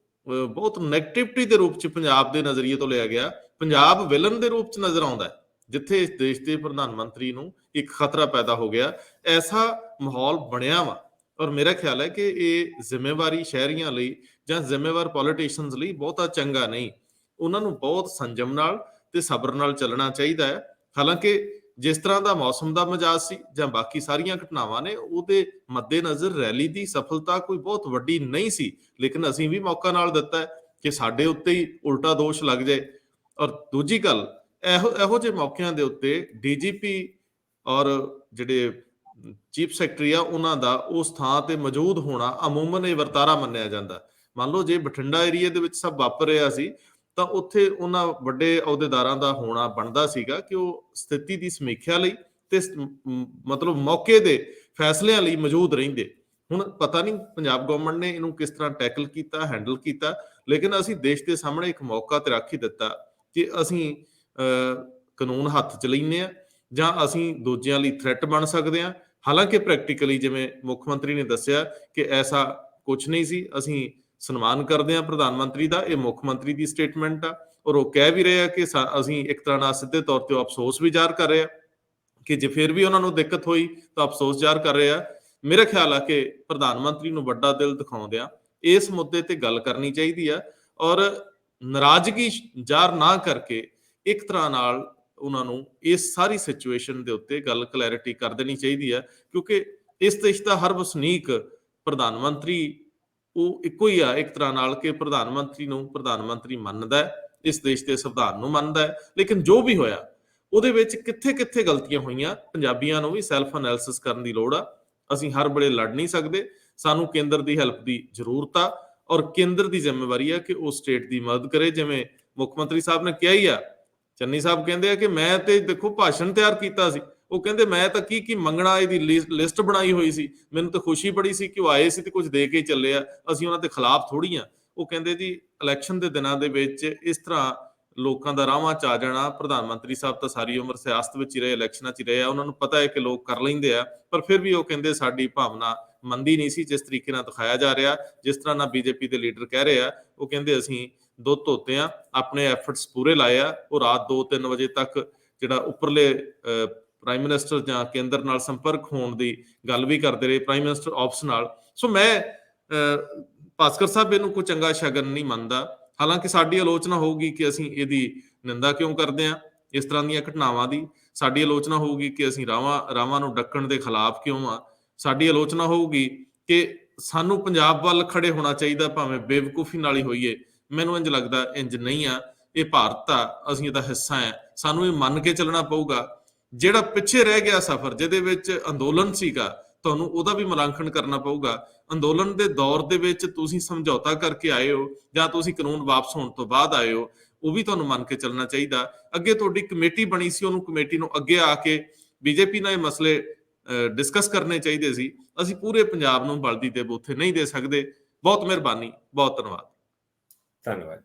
ਬਹੁਤ ਨੈਗੇਟਿਵਿਟੀ ਦੇ ਰੂਪ ਚ ਪੰਜਾਬ ਦੇ ਨਜ਼ਰੀਏ ਤੋਂ ਲਿਆ ਗਿਆ। ਪੰਜਾਬ ਵਿਲਨ ਦੇ ਰੂਪ ਚ ਨਜ਼ਰ ਆਉਂਦਾ ਹੈ, ਜਿੱਥੇ ਇਸ ਦੇਸ਼ ਦੇ ਪ੍ਰਧਾਨ ਮੰਤਰੀ ਨੂੰ ਇੱਕ ਖਤਰਾ ਪੈਦਾ ਹੋ ਗਿਆ। ਐਸਾ ਮਾਹੌਲ ਬਣਿਆ ਵਾ, ਔਰ ਮੇਰਾ ਖਿਆਲ ਹੈ ਕਿ ਇਹ ਜ਼ਿੰਮੇਵਾਰੀ ਸ਼ਹਿਰੀਆਂ ਲਈ ਜਾਂ ਜ਼ਿੰਮੇਵਾਰ ਪੋਲੀਟੀਸ਼ੀਅਨਸ ਲਈ ਬਹੁਤਾ ਚੰਗਾ ਨਹੀਂ। ਉਹਨਾਂ ਨੂੰ ਬਹੁਤ ਸੰਜਮ ਨਾਲ ਤੇ ਸਬਰ ਨਾਲ ਚੱਲਣਾ ਚਾਹੀਦਾ ਹੈ। ਹਾਲਾਂਕਿ ਜਿਸ ਤਰ੍ਹਾਂ ਦਾ ਮੌਸਮ ਦਾ ਮਿਜਾਜ ਸੀ ਜਾਂ ਬਾਕੀ ਸਾਰੀਆਂ ਘਟਨਾਵਾਂ ਨੇ, ਉਹਦੇ ਮੱਦੇਨਜ਼ਰ ਰੈਲੀ ਦੀ ਸਫਲਤਾ ਕੋਈ ਬਹੁਤ ਵੱਡੀ ਨਹੀਂ ਸੀ, ਲੇਕਿਨ ਅਸੀਂ ਵੀ ਮੌਕਾ ਨਾਲ ਦਿੱਤਾ ਹੈ ਕਿ ਸਾਡੇ ਉੱਤੇ ਹੀ ਉਲਟਾ ਦੋਸ਼ ਲੱਗ ਜਾਏ। ਔਰ ਦੂਜੀ ਗੱਲ, ਇਹੋ ਜਿਹੇ ਮੌਕਿਆਂ ਦੇ ਉੱਤੇ ਡੀਜੀਪੀ ਔਰ ਜਿਹੜੇ ਚੀਫ ਸੈਕਟਰੀ ਆ ਉਹਨਾਂ ਦਾ ਉਸ ਥਾਂ ਤੇ ਮੌਜੂਦ ਹੋਣਾ ਅਮੂਮਨ ਇਹ ਵਰਤਾਰਾ ਮੰਨਿਆ ਜਾਂਦਾ। ਮੰਨ ਲਓ ਜੇ ਬਠਿੰਡਾ ਏਰੀਆ ਦੇ ਵਿੱਚ ਸਭ ਵਾਪਰ ਰਿਹਾ ਸੀ ਤਾਂ ਉੱਥੇ ਉਹਨਾਂ ਵੱਡੇ ਅਹੁਦੇਦਾਰਾਂ ਦਾ ਹੋਣਾ ਬਣਦਾ ਸੀਗਾ ਕਿ ਉਹ ਸਥਿਤੀ ਦੀ ਸਮੀਖਿਆ ਲਈ ਤੇ ਮਤਲਬ ਮੌਕੇ ਦੇ ਫੈਸਲਿਆਂ ਲਈ ਮੌਜੂਦ ਰਹਿੰਦੇ। ਹੁਣ ਪਤਾ ਨਹੀਂ ਪੰਜਾਬ ਗਵਰਨਮੈਂਟ ਨੇ ਇਹਨੂੰ ਕਿਸ ਤਰ੍ਹਾਂ ਟੈਕਲ ਕੀਤਾ, ਹੈਂਡਲ ਕੀਤਾ, ਲੇਕਿਨ ਅਸੀਂ ਦੇਸ਼ ਦੇ ਸਾਹਮਣੇ ਇੱਕ ਮੌਕਾ ਤੇ ਰੱਖ ਹੀ ਦਿੱਤਾ ਕਿ ਅਸੀਂ ਕਾਨੂੰਨ ਹੱਥ ਚ ਲੈਂਦੇ ਆ ਜਾਂ ਅਸੀਂ ਦੂਜਿਆਂ ਲਈ ਥ੍ਰੈਟ ਬਣ ਸਕਦੇ ਹਾਂ। ਹਾਲਾਂਕਿ ਪ੍ਰੈਕਟੀਕਲੀ ਜਿਵੇਂ ਮੁੱਖ ਮੰਤਰੀ ਨੇ ਦੱਸਿਆ ਕਿ ਐਸਾ ਕੁਝ ਨਹੀਂ ਸੀ। ਅਸੀਂ ਸਨਮਾਨ ਕਰਦੇ ਹਾਂ ਪ੍ਰਧਾਨ ਮੰਤਰੀ ਦਾ, ਇਹ ਮੁੱਖ ਮੰਤਰੀ ਦੀ ਸਟੇਟਮੈਂਟ ਆ, ਔਰ ਉਹ ਕਹਿ ਵੀ ਰਹੇ ਆ ਕਿ ਅਸੀਂ ਇੱਕ ਤਰ੍ਹਾਂ ਨਾਲ ਸਿੱਧੇ ਤੌਰ ਤੇ ਅਫਸੋਸ ਵੀ ਜ਼ਾਹਰ ਕਰ ਰਹੇ ਆ ਕਿ ਜੇ ਫਿਰ ਵੀ ਉਹਨਾਂ ਨੂੰ ਦਿੱਕਤ ਹੋਈ ਤਾਂ ਅਫਸੋਸ ਜ਼ਾਹਰ ਕਰ ਰਹੇ ਆ। ਮੇਰਾ ਖਿਆਲ ਆ ਕਿ ਪ੍ਰਧਾਨ ਮੰਤਰੀ ਨੂੰ ਵੱਡਾ ਦਿਲ ਦਿਖਾਉਂਦਿਆਂ ਇਸ ਮੁੱਦੇ ਤੇ ਗੱਲ ਕਰਨੀ ਚਾਹੀਦੀ ਆ, ਔਰ ਨਾਰਾਜ਼ਗੀ ਜ਼ਾਹਰ ਨਾ ਕਰਕੇ ਇੱਕ ਤਰ੍ਹਾਂ ਨਾਲ ਉਹਨਾਂ ਨੂੰ ਇਸ ਸਾਰੀ ਸਿਚੁਏਸ਼ਨ ਦੇ ਉੱਤੇ ਗੱਲ ਕਲੈਰਿਟੀ ਕਰ ਦੇਣੀ ਚਾਹੀਦੀ ਆ, ਕਿਉਂਕਿ ਇਸ ਦੇਸ਼ ਦਾ ਹਰ ਵਸਨੀਕ ਪ੍ਰਧਾਨ ਮੰਤਰੀ ਉਹ ਇੱਕੋ ਹੀ ਆ ਇੱਕ ਤਰ੍ਹਾਂ ਨਾਲ ਕਿ ਪ੍ਰਧਾਨ ਮੰਤਰੀ ਨੂੰ ਪ੍ਰਧਾਨ ਮੰਤਰੀ ਮੰਨਦਾ ਹੈ, ਇਸ ਦੇਸ਼ ਦੇ ਸੰਵਿਧਾਨ ਨੂੰ ਮੰਨਦਾ ਹੈ। ਲੇਕਿਨ ਜੋ ਵੀ ਹੋਇਆ ਉਹਦੇ ਵਿੱਚ ਕਿੱਥੇ ਕਿੱਥੇ ਗਲਤੀਆਂ ਹੋਈਆਂ, ਪੰਜਾਬੀਆਂ ਨੂੰ ਵੀ ਸੈਲਫ ਐਨਾਲਿਸਿਸ ਕਰਨ ਦੀ ਲੋੜ ਆ। ਅਸੀਂ ਹਰ ਵੇਲੇ ਲੜ ਨਹੀਂ ਸਕਦੇ, ਸਾਨੂੰ ਕੇਂਦਰ ਦੀ ਹੈਲਪ ਦੀ ਜ਼ਰੂਰਤ ਆ, ਔਰ ਕੇਂਦਰ ਦੀ ਜ਼ਿੰਮੇਵਾਰੀ ਆ ਕਿ ਉਹ ਸਟੇਟ ਦੀ ਮਦਦ ਕਰੇ। ਜਿਵੇਂ ਮੁੱਖ ਮੰਤਰੀ ਸਾਹਿਬ ਨੇ ਕਿਹਾ ਹੀ ਆ, ਚੰਨੀ ਸਾਹਿਬ ਕਹਿੰਦੇ ਆ ਕਿ ਮੈਂ ਤੇ ਦੇਖੋ ਭਾਸ਼ਣ ਤਿਆਰ ਕੀਤਾ ਸੀ, ਉਹ ਕਹਿੰਦੇ ਮੈਂ ਤਾਂ ਕੀ ਮੰਗਣਾ ਇਹਦੀ ਲਿਸਟ ਬਣਾਈ ਹੋਈ ਸੀ, ਮੈਨੂੰ ਤਾਂ ਖੁਸ਼ੀ ਬੜੀ ਸੀ ਕਿ ਉਹ ਆਏ ਸੀ ਤੇ ਕੁਝ ਦੇ ਕੇ ਚੱਲੇ ਆ, ਅਸੀਂ ਉਹਨਾਂ ਦੇ ਖਿਲਾਫ ਥੋੜੀ ਆ। ਉਹ ਕਹਿੰਦੇ ਜੀ ਇਲੈਕਸ਼ਨ ਦੇ ਦਿਨਾਂ ਦੇ ਵਿੱਚ ਇਸ ਤਰ੍ਹਾਂ ਲੋਕਾਂ ਦਾ ਰਾਹਾਂ ਚ ਆ ਜਾਣਾ, ਪ੍ਰਧਾਨ ਮੰਤਰੀ ਸਾਹਿਬ ਤਾਂ ਸਾਰੀ ਉਮਰ ਸਿਆਸਤ ਵਿੱਚ ਹੀ ਰਹੇ, ਇਲੈਕਸ਼ਨਾਂ ਚ ਹੀ ਰਹੇ ਆ, ਉਹਨਾਂ ਨੂੰ ਪਤਾ ਹੈ ਕਿ ਲੋਕ ਕਰ ਲੈਂਦੇ ਆ, ਪਰ ਫਿਰ ਵੀ ਉਹ ਕਹਿੰਦੇ ਸਾਡੀ ਭਾਵਨਾ ਮੰਦੀ ਨਹੀਂ ਸੀ ਜਿਸ ਤਰੀਕੇ ਨਾਲ ਦਿਖਾਇਆ ਜਾ ਰਿਹਾ। ਜਿਸ ਤਰ੍ਹਾਂ ਨਾਲ ਬੀਜੇਪੀ ਦੇ ਲੀਡਰ ਕਹਿ ਰਹੇ ਆ, ਉਹ ਕਹਿੰਦੇ ਅਸੀਂ ਦੁੱਧ ਧੋਤੇ ਆ, ਆਪਣੇ ਐਫਰਟਸ ਪੂਰੇ ਲਾਏ ਆ। ਉਹ ਰਾਤ 2-3 ਵਜੇ ਤੱਕ ਜਿਹੜਾ ਉੱਪਰਲੇ ਪ੍ਰਾਈਮ ਮਿਨਿਸਟਰ ਜਾਂ ਕੇਂਦਰ ਨਾਲ ਸੰਪਰਕ ਹੋਣ ਦੀ ਗੱਲ ਵੀ ਕਰਦੇ ਰਹੇ, ਪ੍ਰਾਈਮ ਮਿਨਿਸਟਰ ਆਫਿਸ ਨਾਲ। ਸੋ ਮੈਂ ਭਾਸਕਰ ਸਾਹਿਬ ਇਹਨੂੰ ਕੋਈ ਚੰਗਾ ਸ਼ਗਨ ਨਹੀਂ ਮੰਨਦਾ। ਹਾਲਾਂਕਿ ਸਾਡੀ ਆਲੋਚਨਾ ਹੋਊਗੀ ਕਿ ਅਸੀਂ ਇਹਦੀ ਨਿੰਦਾ ਕਿਉਂ ਕਰਦੇ ਹਾਂ, ਇਸ ਤਰ੍ਹਾਂ ਦੀਆਂ ਘਟਨਾਵਾਂ ਦੀ। ਸਾਡੀ ਆਲੋਚਨਾ ਹੋਊਗੀ ਕਿ ਅਸੀਂ ਰਾਵਾਂ ਨੂੰ ਡੱਕਣ ਦੇ ਖਿਲਾਫ ਕਿਉਂ ਆ। ਸਾਡੀ ਆਲੋਚਨਾ ਹੋਊਗੀ ਕਿ ਸਾਨੂੰ ਪੰਜਾਬ ਵੱਲ ਖੜੇ ਹੋਣਾ ਚਾਹੀਦਾ, ਭਾਵੇਂ ਬੇਵਕੂਫੀ ਨਾਲ ਹੀ ਹੋਈਏ। ਮੈਨੂੰ ਇੰਜ ਲੱਗਦਾ ਇੰਜ ਨਹੀਂ ਆ, ਇਹ ਭਾਰਤ ਆ, ਅਸੀਂ ਇਹਦਾ ਹਿੱਸਾ ਆ। ਸਾਨੂੰ ਇਹ ਮੰਨ ਕੇ ਚੱਲਣਾ ਪਊਗਾ ਜਿਹੜਾ ਪਿੱਛੇ ਰਹਿ ਗਿਆ ਸਫ਼ਰ ਜਿਹਦੇ ਵਿੱਚ ਅੰਦੋਲਨ ਸੀਗਾ, ਤੁਹਾਨੂੰ ਉਹਦਾ ਵੀ ਮੁਲਾਂਕਣ ਕਰਨਾ ਪਊਗਾ। ਅੰਦੋਲਨ ਦੇ ਦੌਰ ਦੇ ਵਿੱਚ ਤੁਸੀਂ ਸਮਝੌਤਾ ਕਰਕੇ ਆਏ ਹੋ ਜਾਂ ਤੁਸੀਂ ਕਾਨੂੰਨ ਵਾਪਸ ਹੋਣ ਤੋਂ ਬਾਅਦ ਆਏ ਹੋ, ਉਹ ਵੀ ਤੁਹਾਨੂੰ ਮੰਨ ਕੇ ਚੱਲਣਾ ਚਾਹੀਦਾ। ਅੱਗੇ ਤੁਹਾਡੀ ਕਮੇਟੀ ਬਣੀ ਸੀ, ਉਹਨੂੰ ਕਮੇਟੀ ਨੂੰ ਅੱਗੇ ਆ ਕੇ ਬੀਜੇਪੀ ਨਾਲ ਇਹ ਮਸਲੇ ਡਿਸਕਸ ਕਰਨੇ ਚਾਹੀਦੇ ਸੀ। ਅਸੀਂ ਪੂਰੇ ਪੰਜਾਬ ਨੂੰ ਬਲਦੀ ਦੇ ਬੂਥੇ ਨਹੀਂ ਦੇ ਸਕਦੇ। ਬਹੁਤ ਮਿਹਰਬਾਨੀ, ਬਹੁਤ ਧੰਨਵਾਦ। ਧੰਨਵਾਦ।